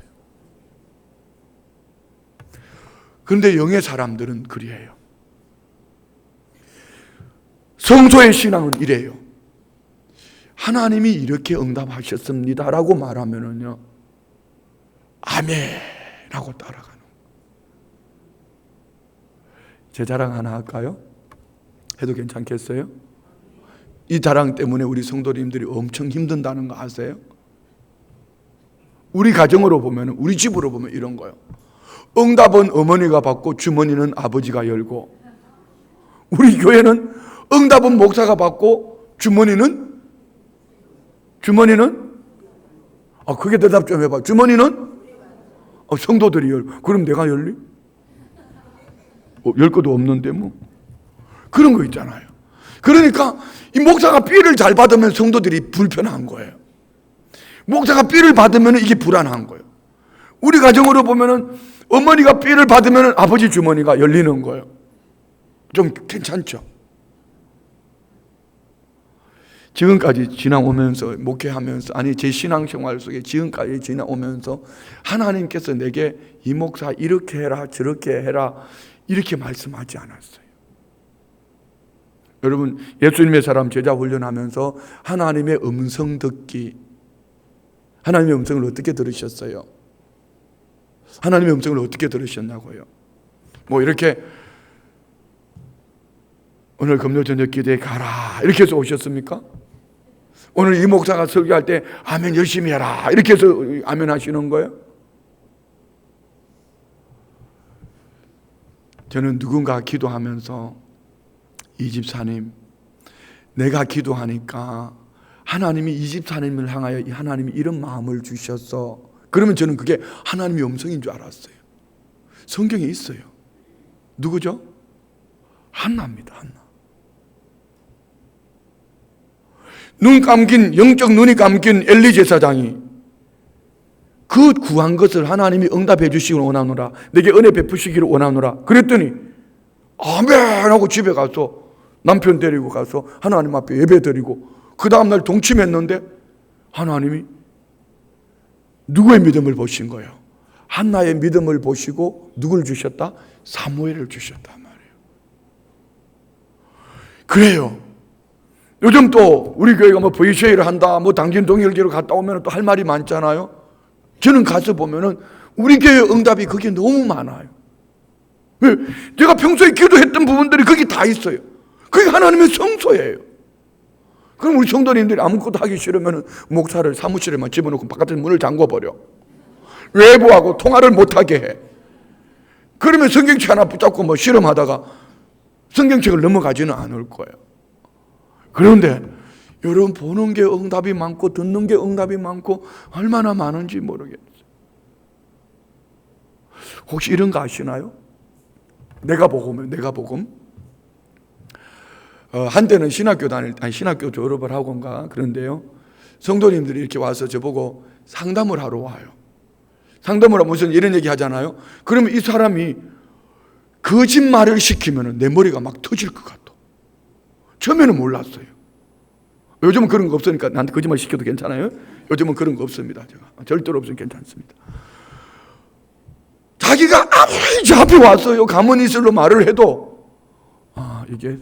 그런데 영의 사람들은 그리해요. 성소의 신앙은 이래요. 하나님이 이렇게 응답하셨습니다 라고 말하면은요, 아멘 하고 따라가는. 제 자랑 하나 할까요? 해도 괜찮겠어요? 이 자랑 때문에 우리 성도님들이 엄청 힘든다는 거 아세요? 우리 가정으로 보면, 우리 집으로 보면 이런 거예요. 응답은 어머니가 받고 주머니는 아버지가 열고, 우리 교회는 응답은 목사가 받고 주머니는 그게 대답 좀 해봐. 주머니는 성도들이 열고. 그럼 내가 열리? 열 것도 없는데 뭐. 그런 거 있잖아요. 그러니까 이 목사가 삐를 잘 받으면 성도들이 불편한 거예요. 목사가 삐를 받으면 이게 불안한 거예요. 우리 가정으로 보면은 어머니가 삐를 받으면 아버지 주머니가 열리는 거예요. 좀 괜찮죠? 지금까지 지나오면서, 목회하면서, 제 신앙생활 속에 지금까지 지나오면서 하나님께서 내게 이 목사 이렇게 해라 저렇게 해라 이렇게 말씀하지 않았어요. 여러분, 예수님의 사람 제자 훈련하면서 하나님의 음성 듣기, 하나님의 음성을 어떻게 들으셨어요? 하나님의 음성을 어떻게 들으셨냐고요? 뭐 이렇게 오늘 금요 저녁 기도에 가라 이렇게 해서 오셨습니까? 오늘 이 목사가 설교할 때 아멘 열심히 해라 이렇게 해서 아멘 하시는 거예요? 저는 누군가 기도하면서 이 집사님, 내가 기도하니까 하나님이 이 집사님을 향하여 하나님이 이런 마음을 주셨어. 그러면 저는 그게 하나님의 음성인 줄 알았어요. 성경에 있어요. 누구죠? 한나입니다. 한나. 영적 눈이 감긴 엘리 제사장이 그 구한 것을 하나님이 응답해 주시기를 원하노라, 내게 은혜 베푸시기를 원하노라 그랬더니 아멘 하고 집에 가서 남편 데리고 가서 하나님 앞에 예배 드리고 그 다음날 동침했는데 하나님이 누구의 믿음을 보신 거예요? 한나의 믿음을 보시고 누굴 주셨다? 사무엘을 주셨단 말이에요. 그래요. 요즘 또 우리 교회가 뭐 VCA를 한다, 뭐 당진 동일기로 갔다 오면 또 할 말이 많잖아요. 저는 가서 보면은 우리 교회 응답이 그게 너무 많아요. 왜? 제가 평소에 기도했던 부분들이 거기 다 있어요. 그게 하나님의 성소예요. 그럼 우리 성도님들이 아무것도 하기 싫으면 목사를 사무실에만 집어넣고 바깥에 문을 잠궈버려. 외부하고 통화를 못하게 해. 그러면 성경책 하나 붙잡고 뭐 실험하다가 성경책을 넘어가지는 않을 거예요. 그런데 여러분, 보는 게 응답이 많고 듣는 게 응답이 많고 얼마나 많은지 모르겠어요. 혹시 이런 거 아시나요? 내가 복음. 한때는 신학교 졸업을 하고인가 그런데요, 성도님들이 이렇게 와서 저보고 상담을 하러 와요. 상담을 하면 무슨 이런 얘기 하잖아요. 그러면 이 사람이 거짓말을 시키면 내 머리가 막 터질 것 같아. 처음에는 몰랐어요. 요즘은 그런 거 없으니까 나한테 거짓말 시켜도 괜찮아요? 요즘은 그런 거 없습니다. 제가 절대로 없으면 괜찮습니다. 자기가 아무리 저 앞에 왔어요, 가문이슬로 말을 해도 이게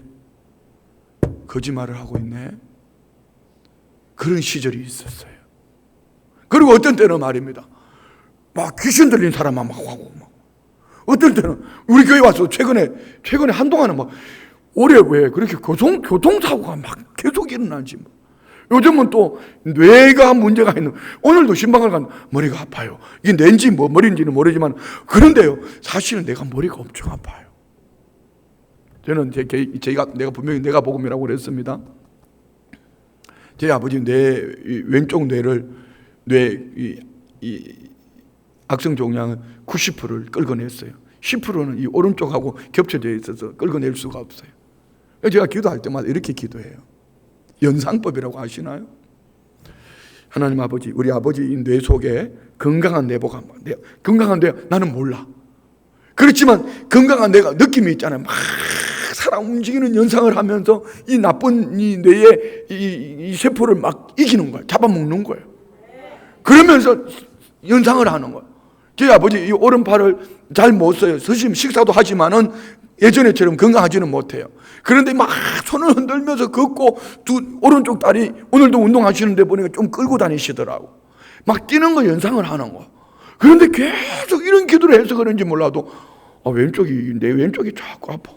거짓말을 하고 있네, 그런 시절이 있었어요. 그리고 어떤 때는 말입니다, 막 귀신 들린 사람만 막 하고, 어떤 때는 우리 교회 와서 최근에 한동안은 막 올해 왜 그렇게 교통사고가 막 계속 일어나지. 요즘은 또 뇌가 문제가 있는, 오늘도 신방을 간 머리가 아파요. 이게 뇌인지 뭐 머리인지는 모르지만 그런데요, 사실은 내가 머리가 엄청 아파요. 저는 내가 분명히 내가 복음이라고 그랬습니다. 제 아버지 왼쪽 뇌를 악성 종양은 90%를 끌어냈어요. 10%는 이 오른쪽하고 겹쳐져 있어서 끌어낼 수가 없어요. 제가 기도할 때마다 이렇게 기도해요. 연상법이라고 아시나요? 하나님 아버지, 우리 아버지 뇌 속에 건강한 뇌가 건강한 뇌, 나는 몰라. 그렇지만 건강한 뇌가 느낌이 있잖아요. 막 사람 움직이는 연상을 하면서 이 나쁜 이 뇌의 이 세포를 막 이기는 거예요. 잡아먹는 거예요. 그러면서 연상을 하는 거예요. 저희 아버지 이 오른팔을 잘 못 써요. 서심 식사도 하지만은 예전에처럼 건강하지는 못해요. 그런데 막 손을 흔들면서 걷고 오른쪽 다리 오늘도 운동하시는데 보니까 좀 끌고 다니시더라고. 막 뛰는 거 연상을 하는 거. 그런데 계속 이런 기도를 해서 그런지 몰라도 내 왼쪽이 자꾸 아파.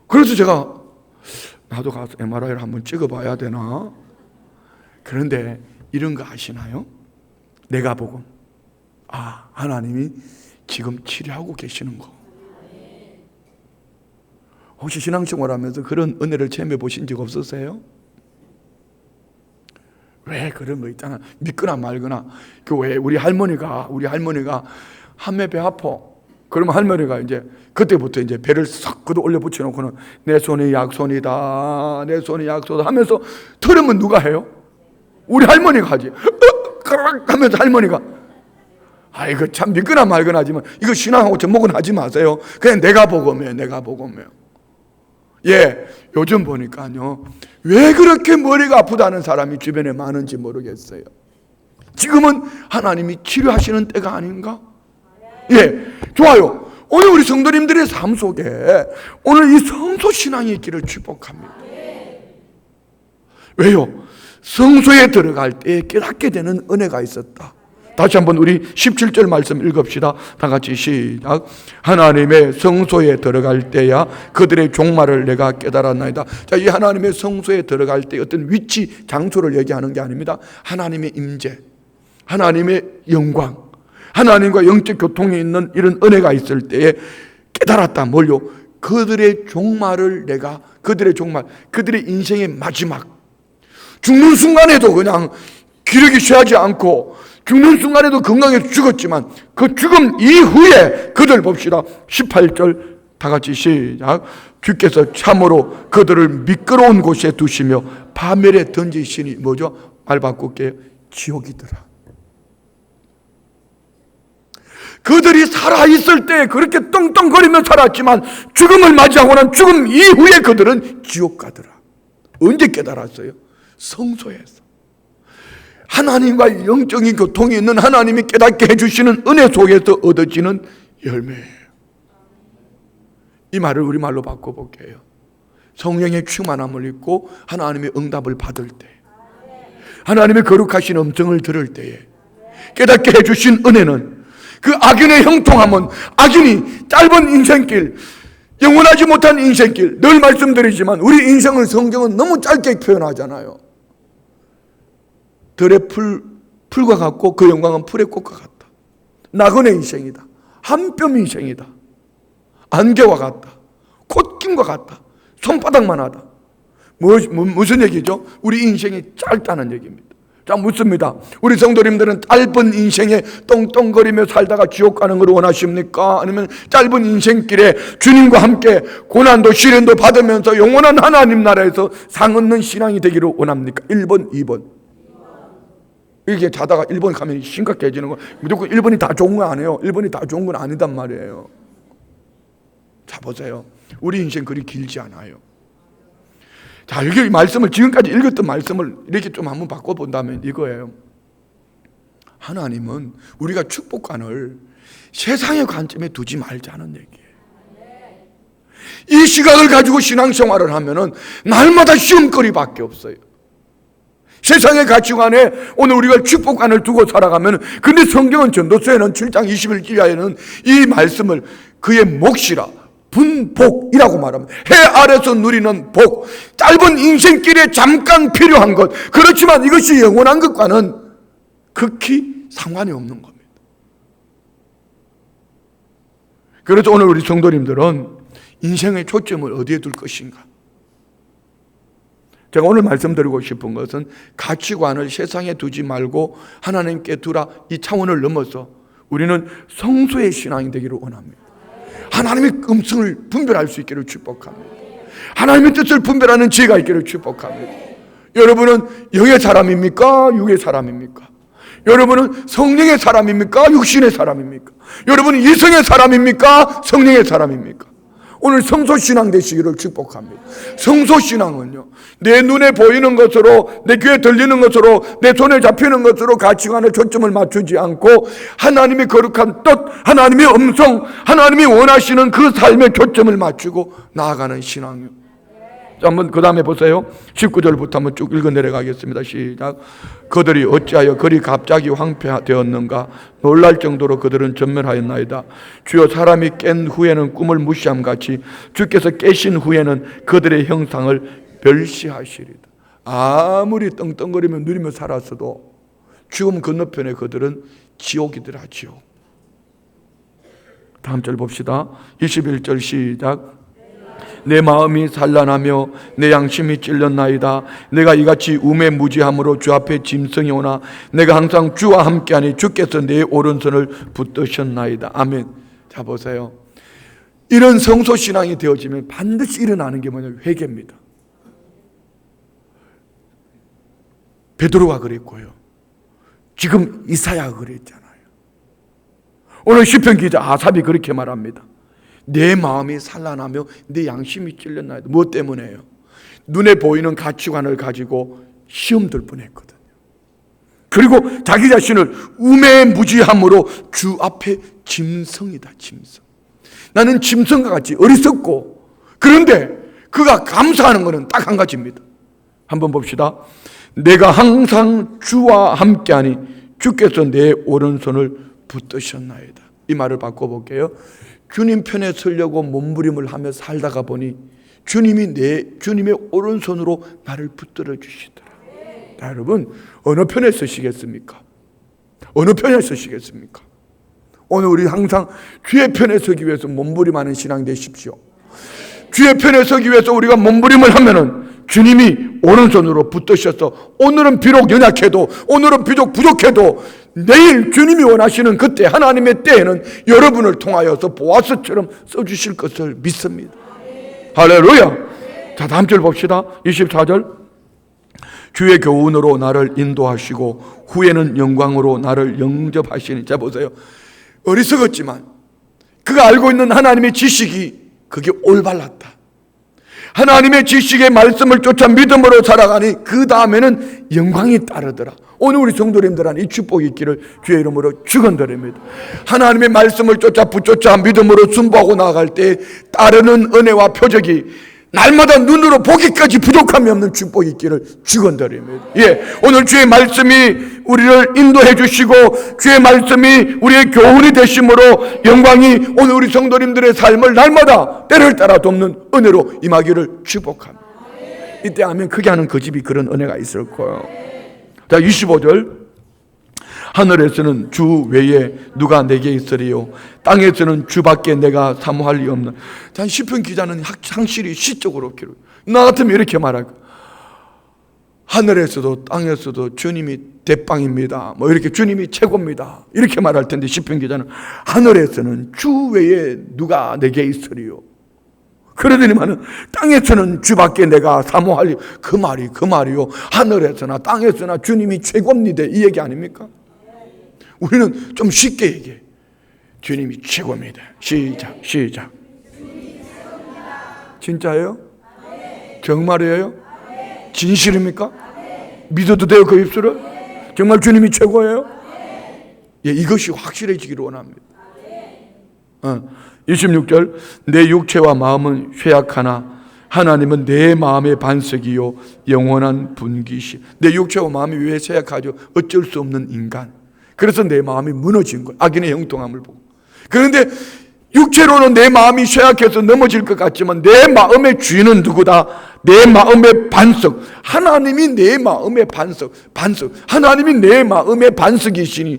그래서 제가 나도 가서 MRI를 한번 찍어봐야 되나? 그런데 이런 거 아시나요? 내가 보고 하나님이 지금 치료하고 계시는 거. 혹시 신앙생활하면서 그런 은혜를 체험해 보신 적 없으세요? 왜 그런 거 있잖아. 믿거나 말거나. 왜 우리 할머니가 한매 배 아파. 그러면 할머니가 이제 그때부터 이제 배를 싹 걷어 올려 붙여놓고는 내 손이 약손이다. 내 손이 약손이다 하면서 털으면 누가 해요? 우리 할머니가 하지. 하면서 할머니가 이거 참 믿거나 말거나 하지만 이거 신앙하고 접목은 하지 마세요. 그냥 내가 복음이에요. 예, 요즘 보니까요 왜 그렇게 머리가 아프다는 사람이 주변에 많은지 모르겠어요. 지금은 하나님이 치료하시는 때가 아닌가? 예, 좋아요. 오늘 우리 성도님들의 삶 속에 오늘 이 성소 신앙이 있기를 축복합니다. 왜요? 성소에 들어갈 때 깨닫게 되는 은혜가 있었다. 다시 한번 우리 17절 말씀 읽읍시다. 다 같이 시작. 하나님의 성소에 들어갈 때야 그들의 종말을 내가 깨달았나이다. 자, 이 하나님의 성소에 들어갈 때 어떤 위치, 장소를 얘기하는 게 아닙니다. 하나님의 임재, 하나님의 영광, 하나님과 영적 교통이 있는 이런 은혜가 있을 때에 깨달았다. 뭘요? 그들의 종말을 내가, 그들의 인생의 마지막, 죽는 순간에도 그냥 기력이 쇠하지 않고 죽는 순간에도 건강해서 죽었지만 그 죽음 이후에 그들 봅시다. 18절 다 같이 시작. 주께서 참으로 그들을 미끄러운 곳에 두시며 파멸에 던지시니 뭐죠? 말 바꿀게요. 지옥이더라. 그들이 살아있을 때 그렇게 떵떵거리며 살았지만 죽음을 맞이하고 난 죽음 이후에 그들은 지옥 가더라. 언제 깨달았어요? 성소에서. 하나님과 영적인 교통이 있는 하나님이 깨닫게 해주시는 은혜 속에서 얻어지는 열매예요. 이 말을 우리말로 바꿔볼게요. 성령의 충만함을 입고 하나님의 응답을 받을 때, 하나님의 거룩하신 음성을 들을 때에 깨닫게 해주신 은혜는 그 악인의 형통함은 악인이 짧은 인생길, 영원하지 못한 인생길, 늘 말씀드리지만 우리 인생을 성경은 너무 짧게 표현하잖아요. 들의 풀과 같고 그 영광은 풀의 꽃과 같다. 나그네 인생이다. 한뼘 인생이다. 안개와 같다. 콧김과 같다. 손바닥만 하다. 무슨 얘기죠? 우리 인생이 짧다는 얘기입니다. 자, 묻습니다. 우리 성도님들은 짧은 인생에 떵떵거리며 살다가 지옥 가는 걸 원하십니까? 아니면 짧은 인생길에 주님과 함께 고난도 시련도 받으면서 영원한 하나님 나라에서 상 얻는 신앙이 되기를 원합니까? 1번, 2번. 이게 자다가 1번 가면 심각해지는 거. 무조건 1번이 다 좋은 거 아니에요. 1번이 다 좋은 건 아니단 말이에요. 자, 보세요. 우리 인생 그리 길지 않아요. 자, 여기 말씀을, 지금까지 읽었던 말씀을 이렇게 좀 한번 바꿔본다면 이거예요. 하나님은 우리가 축복관을 세상의 관점에 두지 말자는 얘기예요. 이 시각을 가지고 신앙생활을 하면은 날마다 시험거리밖에 없어요. 세상의 가치관에 오늘 우리가 축복관을 두고 살아가면, 근데 성경은 전도서에는 7장 21절에는 이 말씀을 그의 몫이라, 분복이라고 말합니다. 해 아래서 누리는 복, 짧은 인생길에 잠깐 필요한 것, 그렇지만 이것이 영원한 것과는 극히 상관이 없는 겁니다. 그래서 오늘 우리 성도님들은 인생의 초점을 어디에 둘 것인가? 제가 오늘 말씀드리고 싶은 것은 가치관을 세상에 두지 말고 하나님께 두라, 이 차원을 넘어서 우리는 성소의 신앙이 되기를 원합니다. 하나님의 음성을 분별할 수 있기를 축복합니다. 하나님의 뜻을 분별하는 지혜가 있기를 축복합니다. 여러분은 영의 사람입니까? 육의 사람입니까? 여러분은 성령의 사람입니까? 육신의 사람입니까? 여러분은 이성의 사람입니까? 성령의 사람입니까? 오늘 성소신앙 되시기를 축복합니다. 성소신앙은요, 내 눈에 보이는 것으로, 내 귀에 들리는 것으로, 내 손에 잡히는 것으로 가치관에 초점을 맞추지 않고 하나님의 거룩한 뜻, 하나님의 음성, 하나님이 원하시는 그 삶에 초점을 맞추고 나아가는 신앙이요. 한번 그 다음에 보세요. 19절부터 한번 쭉 읽어 내려가겠습니다. 시작. 그들이 어찌하여 그리 갑자기 황폐되었는가? 놀랄 정도로 그들은 전멸하였나이다. 주여, 사람이 깬 후에는 꿈을 무시함같이 주께서 깨신 후에는 그들의 형상을 멸시하시리다. 아무리 떵떵거리며 누리며 살았어도 죽음 건너편에 그들은 지옥이더라, 지옥. 다음 절 봅시다. 21절 시작. 내 마음이 산란하며 내 양심이 찔렸나이다. 내가 이같이 우매무지함으로 주 앞에 짐승이 오나 내가 항상 주와 함께하니 주께서 내 오른손을 붙드셨나이다. 아멘. 자, 보세요. 이런 성소신앙이 되어지면 반드시 일어나는 게 뭐냐면 회개입니다. 베드로가 그랬고요, 지금 이사야가 그랬잖아요. 오늘 시편 기자 아삽이 그렇게 말합니다. 내 마음이 산란하며 내 양심이 찔렸나이다. 무엇 때문에요? 눈에 보이는 가치관을 가지고 시험 들 뻔했거든요. 그리고 자기 자신을 우매무지함으로 주 앞에 짐승이다, 짐승. 나는 짐승과 같이 어리석고, 그런데 그가 감사하는 것은 딱 한 가지입니다. 한번 봅시다. 내가 항상 주와 함께하니 주께서 내 오른손을 붙드셨나이다. 이 말을 바꿔볼게요. 주님 편에 서려고 몸부림을 하며 살다가 보니 주님의 오른손으로 나를 붙들어 주시더라. 여러분, 어느 편에 서시겠습니까? 어느 편에 서시겠습니까? 오늘 우리 항상 주의 편에 서기 위해서 몸부림하는 신앙 되십시오. 주의 편에 서기 위해서 우리가 몸부림을 하면은 주님이 오른손으로 붙드셔서 오늘은 비록 연약해도, 오늘은 비록 부족해도 내일 주님이 원하시는 그때 하나님의 때에는 여러분을 통하여서 보아스처럼 써주실 것을 믿습니다. 할렐루야. 자, 다음 절 봅시다. 24절. 주의 교훈으로 나를 인도하시고 후에는 영광으로 나를 영접하시니. 자, 보세요. 어리석었지만 그가 알고 있는 하나님의 지식이 그게 올바랐다. 하나님의 지식의 말씀을 쫓아 믿음으로 살아가니 그 다음에는 영광이 따르더라. 오늘 우리 성도님들한 이 축복이 있기를 주의 이름으로 축원드립니다. 하나님의 말씀을 쫓아 붙쫓아 믿음으로 순보하고 나아갈 때 따르는 은혜와 표적이 날마다 눈으로 보기까지 부족함이 없는 축복이 있기를 축원드립니다. 오늘 주의 말씀이 우리를 인도해 주시고 주의 말씀이 우리의 교훈이 되심으로 영광이 오늘 우리 성도님들의 삶을 날마다 때를 따라 돕는 은혜로 임하기를 축복합니다. 이때 하면 크게 하는 그 집이 그런 은혜가 있을 거예요. 자, 25절. 하늘에서는 주 외에 누가 내게 있으리요? 땅에서는 주밖에 내가 사모할 리 없는. 자, 시편 기자는 확실히 시적으로 기록. 나 같으면 이렇게 말할 거야. 하늘에서도 땅에서도 주님이 대빵입니다. 뭐 이렇게 주님이 최고입니다. 이렇게 말할 텐데 시편 기자는 하늘에서는 주 외에 누가 내게 있으리요? 그러더니만은 땅에서는 주밖에 내가 사모할 리. 그 말이요. 하늘에서나 땅에서나 주님이 최고입니다. 이 얘기 아닙니까? 우리는 좀 쉽게 얘기해. 주님이 최고입니다. 시작. 진짜예요? 정말이에요? 진실입니까? 믿어도 돼요, 그 입술을? 정말 주님이 최고예요? 이것이 확실해지기를 원합니다. 26절. 내 육체와 마음은 쇠약하나 하나님은 내 마음의 반석이요 영원한 분기시. 내 육체와 마음이 왜 쇠약하죠? 어쩔 수 없는 인간. 그래서 내 마음이 무너진 거예요. 악인의 형통함을 보고. 그런데 육체로는 내 마음이 쇠약해서 넘어질 것 같지만 내 마음의 주인은 누구다? 내 마음의 반석. 하나님이 내 마음의 반석. 하나님이 내 마음의 반석이시니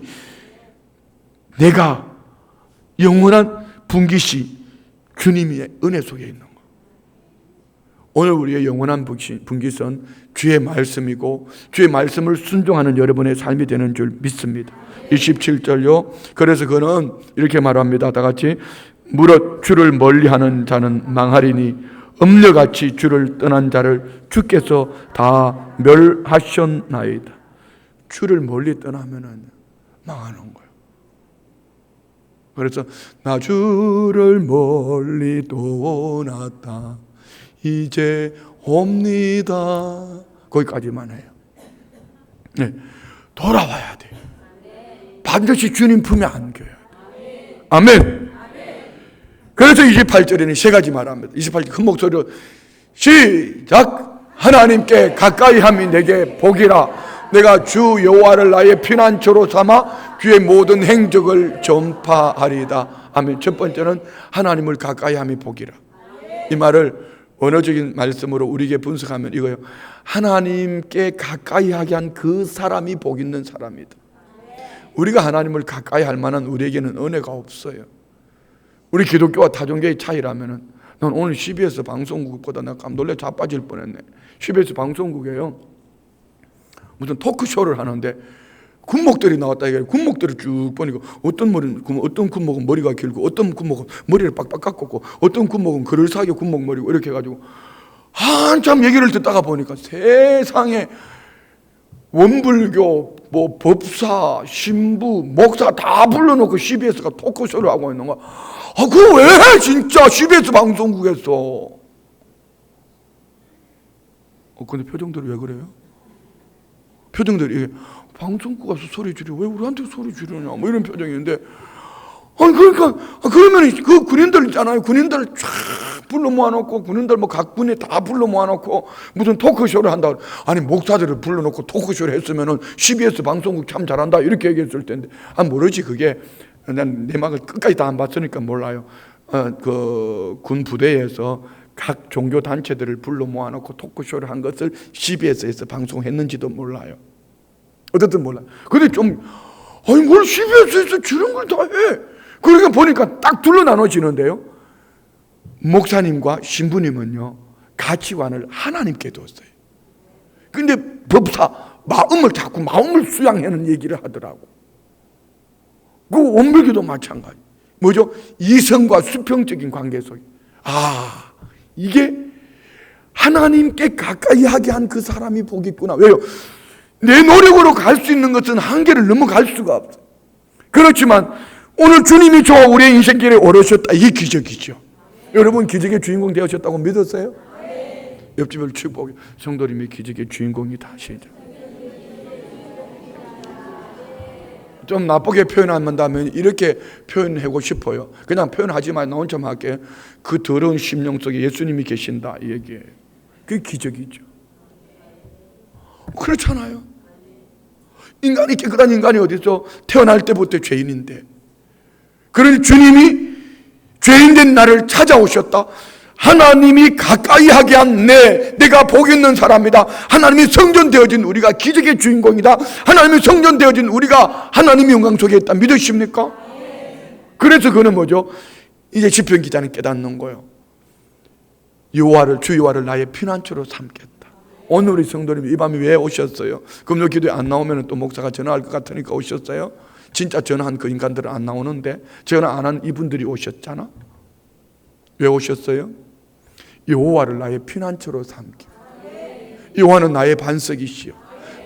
내가 영원한 분기시 주님의 은혜 속에 있는 거. 오늘 우리의 영원한 분기선 주의 말씀이고 주의 말씀을 순종하는 여러분의 삶이 되는 줄 믿습니다. 27절요. 그래서 그는 이렇게 말합니다. 다 같이. 무릇 주를 멀리하는 자는 망하리니 음녀같이 주를 떠난 자를 주께서 다 멸하셨나이다. 주를 멀리 떠나면은 망하는 거예요. 그래서 나 주를 멀리 떠났다 이제 옵니다. 거기까지만 해요. 네, 돌아와야 돼요. 반드시 주님 품에 안겨요. 아멘. 그래서 28절에는 세 가지 말합니다. 28절 큰 목소리로 시작. 하나님께 가까이 함이 내게 복이라. 내가 주 여호와를 나의 피난처로 삼아 주의 모든 행적을 전파하리이다. 아멘. 첫 번째는 하나님을 가까이 함이 복이라. 이 말을 언어적인 말씀으로 우리에게 분석하면 이거예요. 하나님께 가까이 하게 한 그 사람이 복 있는 사람이다. 우리가 하나님을 가까이 할 만한 우리에게는 은혜가 없어요. 우리 기독교와 타종교의 차이라면은, 난 오늘 CBS 방송국보다 내가 깜 놀래 자빠질 뻔했네. CBS 방송국에요, 무슨 토크쇼를 하는데 군목들이 나왔다 이게. 군목들을 쭉 보니까 어떤 군목은 머리가 길고, 어떤 군목은 머리를 빡빡 깎고, 어떤 군목은 그럴싸하게 군목 머리고, 이렇게 해가지고 한참 얘기를 듣다가 보니까 세상에 원불교, 뭐 법사, 신부, 목사 다 불러놓고 CBS가 토크쇼를 하고 있는 거야. 그거 왜 해 진짜 CBS 방송국에서. 근데 표정들이 왜 그래요? 표정들이 방송국 가서 소리 지르, 왜 우리한테 소리 지르냐, 뭐 이런 표정인데, 그러니까 그러면 그 군인들 있잖아요. 군인들 쫙 불러 모아놓고, 군인들 뭐 각 군에 다 불러 모아놓고 무슨 토크쇼를 한다. 아니 목사들을 불러놓고 토크쇼를 했으면은 CBS 방송국 참 잘한다 이렇게 얘기했을 텐데, 모르지. 그게 난 내막을 끝까지 다 안 봤으니까 몰라요. 그 군 부대에서 각 종교 단체들을 불러 모아놓고 토크쇼를 한 것을 CBS에서 방송했는지도 몰라요. 어쨌든 몰라요. 근데 좀, 뭘 CBS에서 저런 걸 다 해? 그러니까 보니까 딱 둘로 나눠지는데요, 목사님과 신부님은요 가치관을 하나님께 뒀어요. 근데 법사 자꾸 마음을 수양하는 얘기를 하더라고. 그 원불교도 마찬가지. 뭐죠? 이성과 수평적인 관계 속에, 이게 하나님께 가까이 하게 한 그 사람이 복이 있구나. 왜요? 내 노력으로 갈 수 있는 것은 한계를 넘어갈 수가 없어요. 그렇지만 오늘 주님이 저와 우리의 인생길에 오르셨다. 이게 기적이죠. 여러분 기적의 주인공 되셨다고 믿었어요? 옆집을 축복해. 성도님이 기적의 주인공이다. 시작. 좀 나쁘게 표현한다면 이렇게 표현하고 싶어요. 그냥 표현하지 말고 나 혼자 할게. 그 더러운 심령 속에 예수님이 계신다, 이 얘기예요. 그게 기적이죠. 그렇잖아요. 인간이 깨끗한 인간이 어디서, 태어날 때부터 죄인인데, 그러니 주님이 죄인된 나를 찾아오셨다. 하나님이 가까이 하게 한 내가 복 있는 사람이다. 하나님이 성전되어진 우리가 기적의 주인공이다. 하나님이 성전되어진 우리가 하나님의 영광 속에 있다. 믿으십니까? 그래서 그는 뭐죠? 이제 시편 기자는 깨닫는 거예요. 주 여호와를 나의 피난처로 삼겠다. 오늘 우리 성도님 이 밤에 왜 오셨어요? 금요 기도에 안 나오면 또 목사가 전화할 것 같으니까 오셨어요? 진짜 전화한 그 인간들은 안 나오는데 전화 안 한 이분들이 오셨잖아. 왜 오셨어요? 여호와를 나의 피난처로 삼기. 여호와는 나의 반석이시요,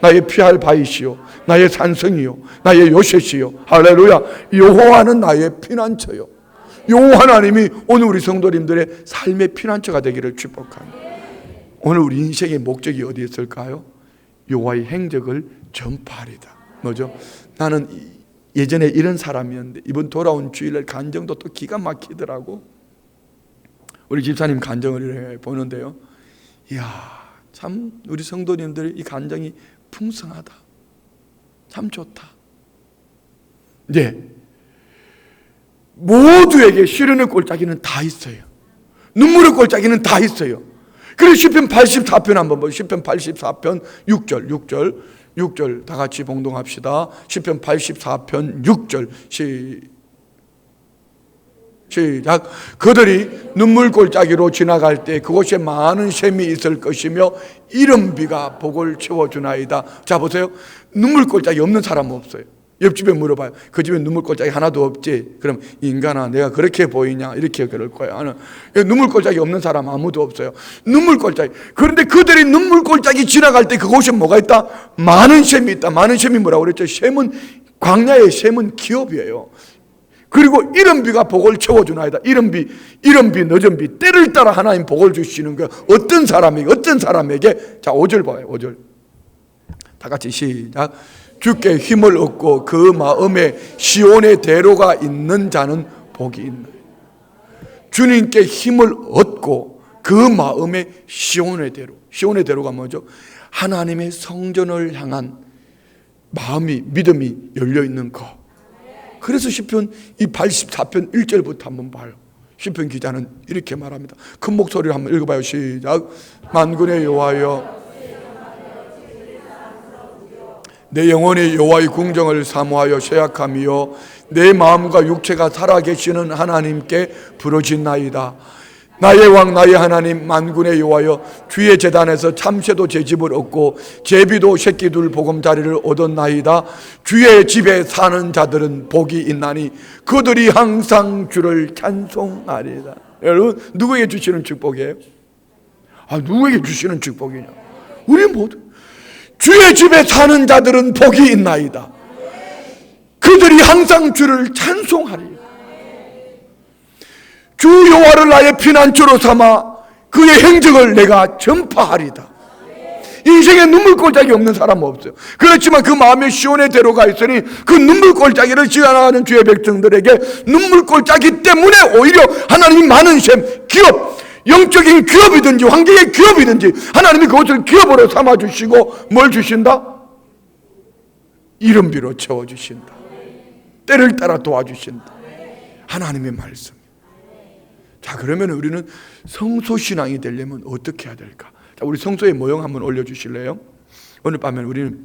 나의 피할 바이시요, 나의 산성이요, 나의 요새시요. 할렐루야. 여호와는 나의 피난처요. 여호와 하나님이 오늘 우리 성도님들의 삶의 피난처가 되기를 축복합니다. 오늘 우리 인생의 목적이 어디에 있을까요? 여호와의 행적을 전파하리다. 뭐죠? 나는 예전에 이런 사람이었는데 이번 돌아온 주일날 간정도 또 기가 막히더라고. 우리 집사님 간정을 보는데요, 이야, 참 우리 성도님들의 이 간정이 풍성하다. 참 좋다. 네, 모두에게 시련의 골짜기는 다 있어요. 눈물의 골짜기는 다 있어요. 그래서 시편 84편 한번 보세요. 시편 84편 6절 다 같이 봉동합시다. 시편 84편 6절 시작. 그들이 눈물 골짜기로 지나갈 때 그곳에 많은 샘이 있을 것이며 이른비가 복을 채워주나이다. 자 보세요. 눈물 골짜기 없는 사람은 없어요. 옆집에 물어봐요. 그 집에 눈물 골짜기 하나도 없지? 그럼 인간아 내가 그렇게 보이냐? 이렇게 그럴 거야. 눈물 골짜기 없는 사람 아무도 없어요. 눈물 골짜기. 그런데 그들이 눈물 골짜기 지나갈 때 그곳에 뭐가 있다? 많은 샘이 있다. 많은 샘이 뭐라고 그랬죠? 샘은, 광야의 샘은 기업이에요. 그리고 이른 비가 복을 채워주나이다. 이른 비 늦은 비 때를 따라 하나님 복을 주시는 거예요. 어떤 사람에게. 자, 5절 봐요. 5절 다 같이 시작. 주께 힘을 얻고 그 마음에 시온의 대로가 있는 자는 복이 있나이다. 주님께 힘을 얻고 그 마음에 시온의 대로가 뭐죠? 하나님의 성전을 향한 마음이, 믿음이 열려있는 것. 그래서 시편 이 84편 1절부터 한번 봐요. 시편 기자는 이렇게 말합니다. 큰 목소리로 한번 읽어봐요. 시작. 만군의 여호와여, 내 영혼이 여호와의 궁정을 사모하여 쇠약함이요 내 마음과 육체가 살아계시는 하나님께 부르짖나이다. 나의 왕 나의 하나님 만군의 여호와여, 주의 제단에서 참새도 제 집을 얻고 제비도 새끼둘 보금자리를 얻었나이다. 주의 집에 사는 자들은 복이 있나니 그들이 항상 주를 찬송하리다. 여러분, 누구에게 주시는 축복이에요? 누구에게 주시는 축복이냐? 우리 모두 주의 집에 사는 자들은 복이 있나이다. 그들이 항상 주를 찬송하리다. 주 여호와를 나의 피난처로 삼아 그의 행적을 내가 전파하리다. 인생에 눈물골짜기 없는 사람은 없어요. 그렇지만 그 마음에 시온의 대로가 있으니 그 눈물골짜기를 지나가는 주의 백성들에게 눈물골짜기 때문에 오히려 하나님이 많은 셈, 기업, 영적인 기업이든지 환경의 기업이든지 하나님이 그것을 기업으로 삼아주시고 뭘 주신다? 이른 비로 채워주신다. 때를 따라 도와주신다. 하나님의 말씀. 자, 그러면 우리는 성소신앙이 되려면 어떻게 해야 될까? 자, 우리 성소의 모형 한번 올려주실래요? 오늘 밤에 우리는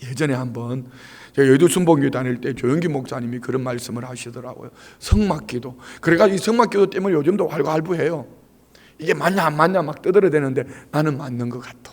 예전에 한번 제가 여의도 순복음교회 다닐 때 조영기 목사님이 그런 말씀을 하시더라고요. 성막기도. 그래가지고 이 성막기도 때문에 요즘도 활발부해요. 이게 맞냐 안 맞냐 막 떠들어대는데 나는 맞는 것 같아.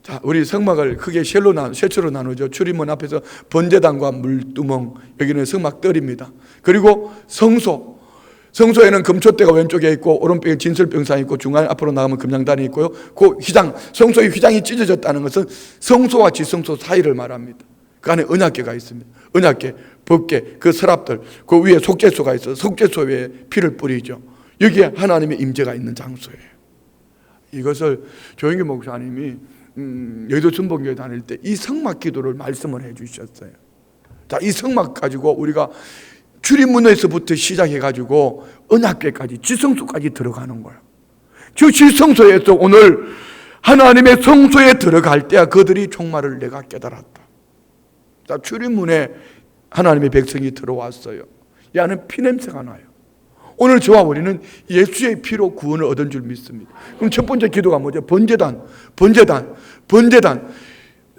자, 우리 성막을 크게 세 채로 나누죠. 출입문 앞에서 번제단과 물두멍, 여기는 성막들입니다. 그리고 성소에는 금초대가 왼쪽에 있고 오른쪽에 진설병상이 있고 중간에 앞으로 나가면 금장단이 있고요. 그 휘장, 성소의 휘장이 찢어졌다는 것은 성소와 지성소 사이를 말합니다. 그 안에 언약궤가 있습니다. 언약궤, 법궤, 그 서랍들, 그 위에 속죄소가 있어요. 속죄소 위에 피를 뿌리죠. 여기에 하나님의 임재가 있는 장소예요. 이것을 조영기 목사님이 여의도 순복음교회 다닐 때 이 성막 기도를 말씀을 해주셨어요. 자, 이 성막 가지고 우리가 출입문에서부터 시작해가지고 언약궤까지 지성소까지 들어가는 거예요. 저 지성소에서 오늘 하나님의 성소에 들어갈 때야 그들이 종말을 내가 깨달았다. 자, 출입문에 하나님의 백성이 들어왔어요. 이 안에 피냄새가 나요. 오늘 저와 우리는 예수의 피로 구원을 얻은 줄 믿습니다. 그럼 첫 번째 기도가 뭐죠? 번제단.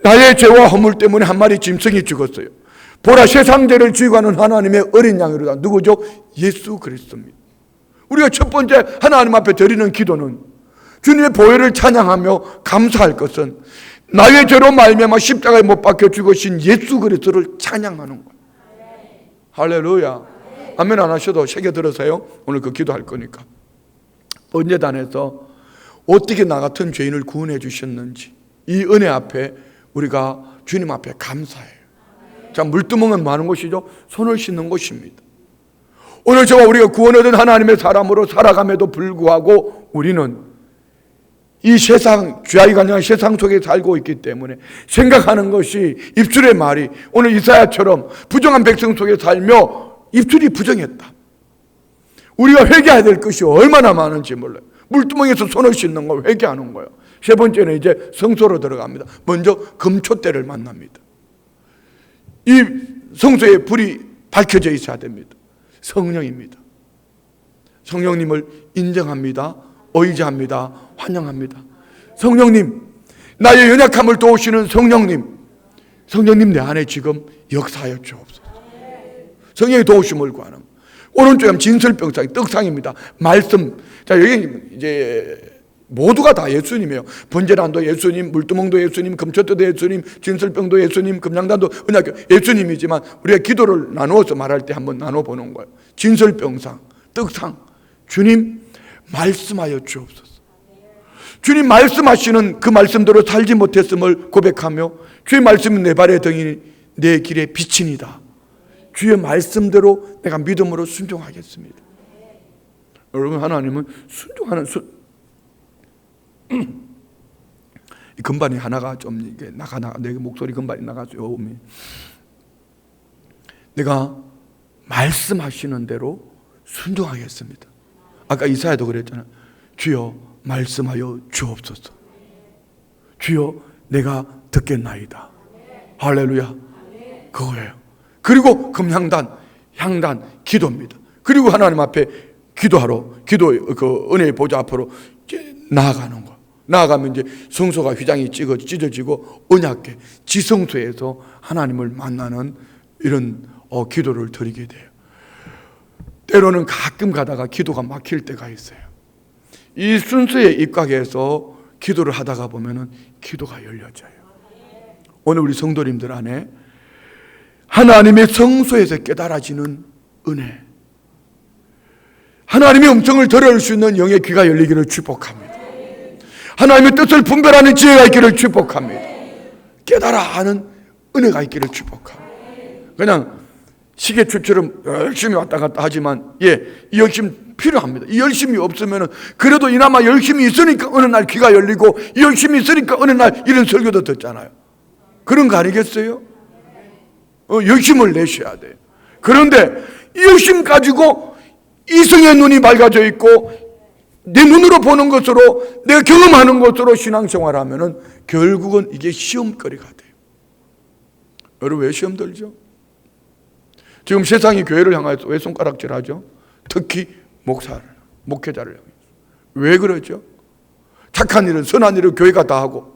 나의 죄와 허물 때문에 한 마리 짐승이 죽었어요. 보라, 세상죄를 지고 가는 하나님의 어린 양이로다. 누구죠? 예수 그리스도입니다. 우리가 첫 번째 하나님 앞에 드리는 기도는 주님의 보혈을 찬양하며 감사할 것은 나의 죄로 말미암아 십자가에 못 박혀 죽으신 예수 그리스도를 찬양하는 거예요. 할렐루야. 아멘 안 하셔도 새겨 들으세요. 오늘 그 기도할 거니까. 번제단에서 어떻게 나 같은 죄인을 구원해 주셨는지 이 은혜 앞에 우리가 주님 앞에 감사해요. 자, 물두멍은 뭐 하는 곳이죠? 손을 씻는 곳입니다. 오늘 저와 우리가 구원 얻은 하나님의 사람으로 살아감에도 불구하고 우리는 이 세상, 죄악이 가득한 세상 속에 살고 있기 때문에 생각하는 것이 입술의 말이 오늘 이사야처럼 부정한 백성 속에 살며 입술이 부정했다. 우리가 회개해야 될 것이 얼마나 많은지 몰라요. 물두멍에서 손을 씻는 거 회개하는 거예요. 세 번째는 이제 성소로 들어갑니다. 먼저 금초대를 만납니다. 이 성소에 불이 밝혀져 있어야 됩니다. 성령입니다. 성령님을 인정합니다. 의지합니다. 환영합니다. 성령님, 나의 연약함을 도우시는 성령님 내 안에 지금 역사하여 주옵소서. 성령의 도우심을 구하는 오른쪽에 하면 진설병상이 떡상입니다. 말씀. 자, 여기 이제 모두가 다 예수님이에요. 번제단도 예수님, 물두멍도 예수님, 금초대도 예수님, 진설병도 예수님, 금양단도 은약교 예수님이지만 우리가 기도를 나누어서 말할 때 한번 나눠보는 거예요. 진설병상, 떡상, 주님 말씀하여 주옵소서. 주님 말씀하시는 그 말씀대로 살지 못했음을 고백하며 주의 말씀은 내 발의 등이니 내 길의 빛이니다. 주의 말씀대로 내가 믿음으로 순종하겠습니다. 여러분, 하나님은 순종하는 이 금반이 하나가 좀 이게 내 목소리 금반이 나가죠. 내가 말씀하시는 대로 순종하겠습니다. 아까 이사야도 그랬잖아요. 주여 말씀하여 주옵소서. 주여 내가 듣겠나이다. 할렐루야. 그거예요. 그리고 금향단, 향단, 기도입니다. 그리고 하나님 앞에 기도하러, 그 은혜의 보좌 앞으로 이제 나아가는 거. 나아가면 이제 성소가 휘장이 찢어지고 언약궤, 지성소에서 하나님을 만나는 이런 기도를 드리게 돼요. 때로는 가끔 가다가 기도가 막힐 때가 있어요. 이 순서에 입각해서 기도를 하다가 보면은 기도가 열려져요. 오늘 우리 성도님들 안에 하나님의 성소에서 깨달아지는 은혜, 하나님의 음성을 들을 수 있는 영의 귀가 열리기를 축복합니다. 하나님의 뜻을 분별하는 지혜가 있기를 축복합니다. 깨달아 하는 은혜가 있기를 축복합니다. 그냥 시계추처럼 열심히 왔다 갔다 하지만 이 열심 필요합니다. 이 열심이 없으면 그래도 이나마 열심이 있으니까 어느 날 귀가 열리고, 이 열심이 있으니까 어느 날 이런 설교도 듣잖아요. 그런 거 아니겠어요? 열심을 내셔야 돼요. 그런데 이 열심 가지고 이성의 눈이 밝아져 있고 내 눈으로 보는 것으로, 내가 경험하는 것으로 신앙생활을 하면은 결국은 이게 시험거리가 돼요. 여러분, 왜 시험 들죠? 지금 세상이 교회를 향해서 왜 손가락질하죠? 특히 목회자를 향해서. 왜 그러죠? 착한 일은, 선한 일을 교회가 다 하고,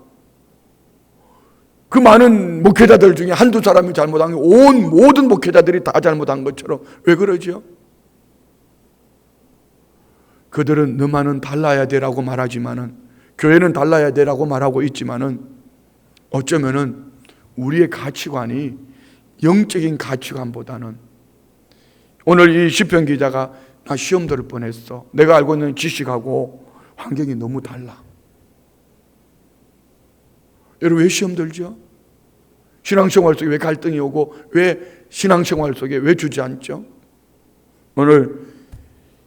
그 많은 목회자들 중에 한두 사람이 잘못한 게 온 모든 목회자들이 다 잘못한 것처럼 왜 그러죠? 그들은 너만은 달라야 되라고 말하지만은, 교회는 달라야 되라고 말하고 있지만은, 어쩌면은 우리의 가치관이 영적인 가치관보다는, 오늘 이 시편 기자가 나 시험 들을 뻔했어. 내가 알고 있는 지식하고 환경이 너무 달라. 여러분, 왜 시험 들죠? 신앙생활 속에 왜 갈등이 오고, 왜 신앙생활 속에 왜 주저앉죠? 오늘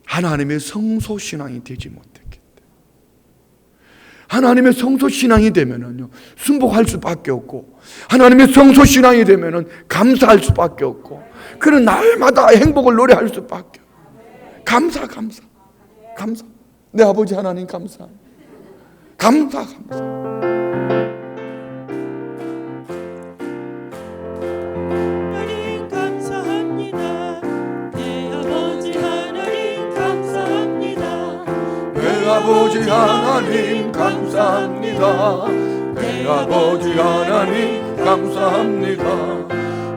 하나님의 성소신앙이 되지 못했기 때문에. 하나님의 성소신앙이 되면은요, 순복할 수밖에 없고, 하나님의 성소신앙이 되면은 감사할 수밖에 없고, 그런 날마다 행복을 노래할 수밖에 없고. 감사. 내 아버지 하나님 감사. 감사. 아버지 하나님 감사합니다. 내 아버지 하나님 감사합니다.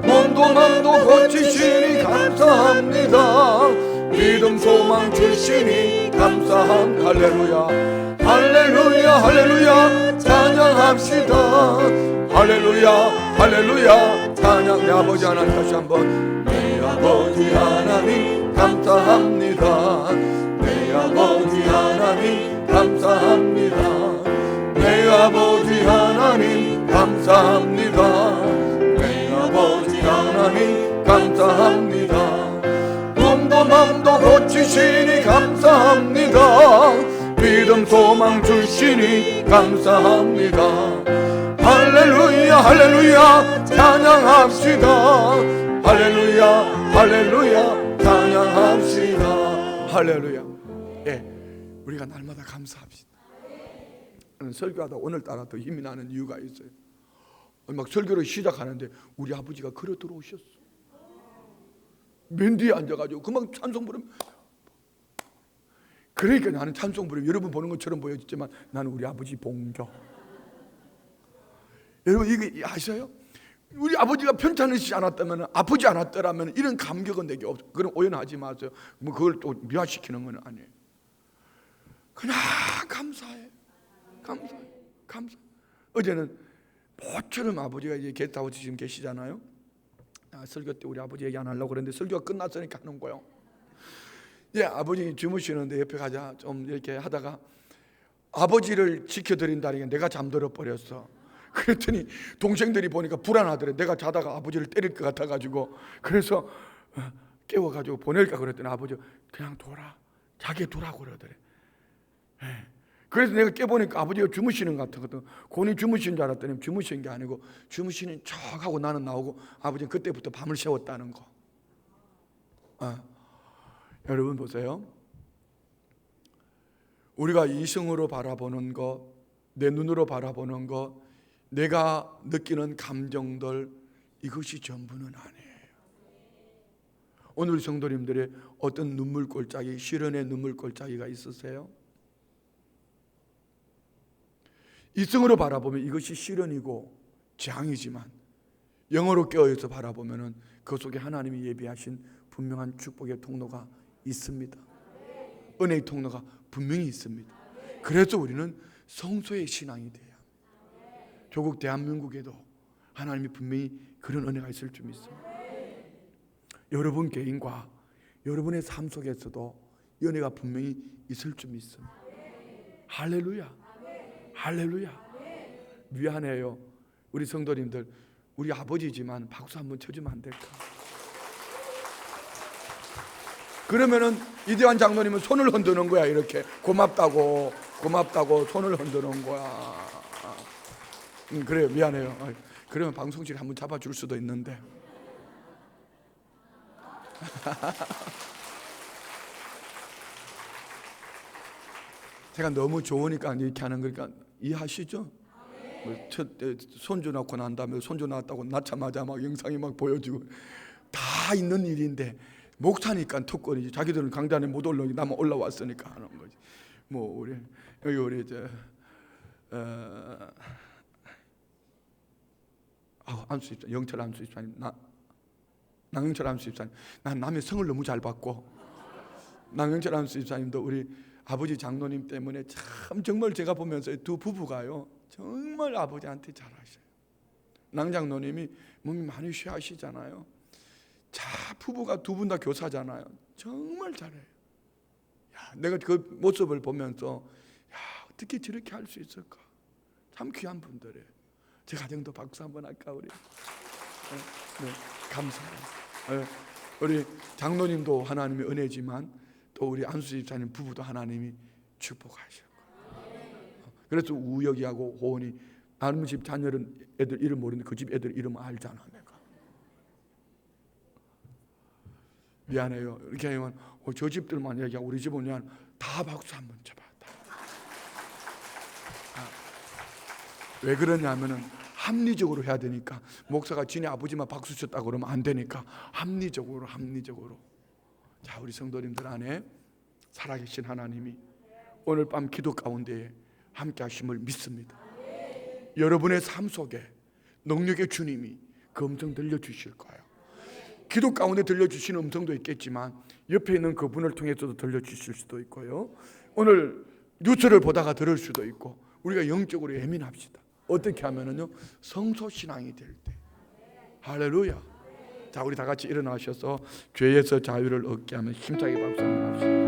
몸도 맘도 고치시니 감사합니다. 믿음 소망 주시니 감사합니다. 할렐루야 할렐루야 할렐루야 찬양합시다. 할렐루야 할렐루야 찬양. 내 아버지 하나님, 다시 한번. 내 아버지 하나님 감사합니다. 내 아버지 하나님 감사합니다. 내 아버지 하나님 감사합니다. 내 아버지 하나님 감사합니다. 몸도 맘도 고치시니 감사합니다. 믿음 소망 주시니 감사합니다. 할렐루야 할렐루야 찬양합시다. 할렐루야 할렐루야 찬양합시다. 할렐루야. 우리가 날마다 감사합시다. 설교하다 오늘따라 더 힘이 나는 이유가 있어요. 막 설교를 시작하는데 우리 아버지가 걸어 들어오셨어. 맨 뒤에 앉아가지고 금방 찬송 부르면, 그러니까 나는 찬송 부르면 여러분 보는 것처럼 보여지지만 나는 우리 아버지 봉교. 여러분 이거 아셔요? 우리 아버지가 편찮으시지 않았다면, 아프지 않았더라면 이런 감격은 내게 없어. 그럼 오해하지 마세요. 뭐 그걸 또 미화시키는 건 아니에요. 그냥 감사해. 감사. 어제는 모처럼 아버지가 이제 게스트하우스 지금 계시잖아요. 설교 때 우리 아버지 얘기 안 하려고 그랬는데 설교가 끝났으니까 하는 거예요. 아버지 주무시는데 옆에 가자 좀 이렇게 하다가 아버지를 지켜드린다니까 내가 잠들어 버렸어. 그랬더니 동생들이 보니까 불안하더래. 내가 자다가 아버지를 때릴 것 같아가지고. 그래서 깨워가지고 보낼까 그랬더니 아버지 그냥 둬라, 자기 두라고 그러더래. 그래서 내가 깨보니까 아버지가 주무시는 것 같거든. 곤이 주무신 줄 알았더니 주무신 게 아니고 주무시는 척 하고 나는 나오고 아버지는 그때부터 밤을 새웠다는 거. 여러분 보세요. 우리가 이성으로 바라보는 것, 내 눈으로 바라보는 것, 내가 느끼는 감정들, 이것이 전부는 아니에요. 오늘 성도님들의 어떤 눈물골짜기, 시련의 눈물골짜기가 있으세요? 이성으로 바라보면 이것이 시련이고 재앙이지만 영어로 깨어있어 바라보면 그 속에 하나님이 예비하신 분명한 축복의 통로가 있습니다. 은혜의 통로가 분명히 있습니다. 그래서 우리는 성소의 신앙이 돼요. 조국 대한민국에도 하나님이 분명히 그런 은혜가 있을 줄 믿습니다. 여러분 개인과 여러분의 삶 속에서도 은혜가 분명히 있을 줄 믿습니다. 할렐루야. 할렐루야. 미안해요. 우리 성도님들, 우리 아버지지만 박수 한번 쳐주면 안 될까? 그러면은 이대환 장로님은 손을 흔드는 거야. 이렇게 고맙다고 손을 흔드는 거야. 그래요. 미안해요. 그러면 방송실 한번 잡아줄 수도 있는데. 제가 너무 좋으니까 이렇게 하는 거니까 이해하시죠? 첫 손주 낳고 난 다음에 손주 낳았다고 낳자마자 막 영상이 막 보여지고 다 있는 일인데 목사니까 턱걸이지. 자기들은 강단에 못 올라오니 나만 올라왔으니까 하는 거지. 뭐 우리 여기 우리 안수 입사님, 영철 안수 입사님, 남영철 안수 입사님. 난 남의 성을 너무 잘 받고 남영철 안수 입사님도 우리 아버지 장로님 때문에 참 정말 제가 보면서 두 부부가요 정말 아버지한테 잘하셔요. 남 장로님이 몸이 많이 쉬하시잖아요. 자, 부부가 두 분 다 교사잖아요. 정말 잘해요. 내가 그 모습을 보면서 어떻게 저렇게 할 수 있을까? 참 귀한 분들이에요. 제 가정도 박수 한번 할까 우리? 네, 감사해요. 우리 장로님도 하나님의 은혜지만 또 우리 안수 집사님 부부도 하나님이 축복하셨고, 그래서 우혁이하고 호원이 나름 집 자녀는 애들 이름 모르는데 그 집 애들 이름 알잖아. 내가 미안해요. 이렇게 하면 저 집들만 얘기하고 우리 집은 그냥 다 박수 한번 쳐봐. 왜 그러냐면은 합리적으로 해야 되니까. 목사가 지네 아버지만 박수 쳤다고 그러면 안 되니까 합리적으로. 자, 우리 성도님들 안에 살아계신 하나님이 오늘 밤 기도 가운데 함께 하심을 믿습니다. 여러분의 삶 속에 능력의 주님이 그 음성 들려주실 거예요. 기도 가운데 들려주시는 음성도 있겠지만 옆에 있는 그분을 통해서도 들려주실 수도 있고요. 오늘 뉴스를 보다가 들을 수도 있고. 우리가 영적으로 예민합시다. 어떻게 하면은요, 성소신앙이 될 때. 할렐루야. 자, 우리 다 같이 일어나셔서 죄에서 자유를 얻게 하면 힘차게 박수 한번 합시다.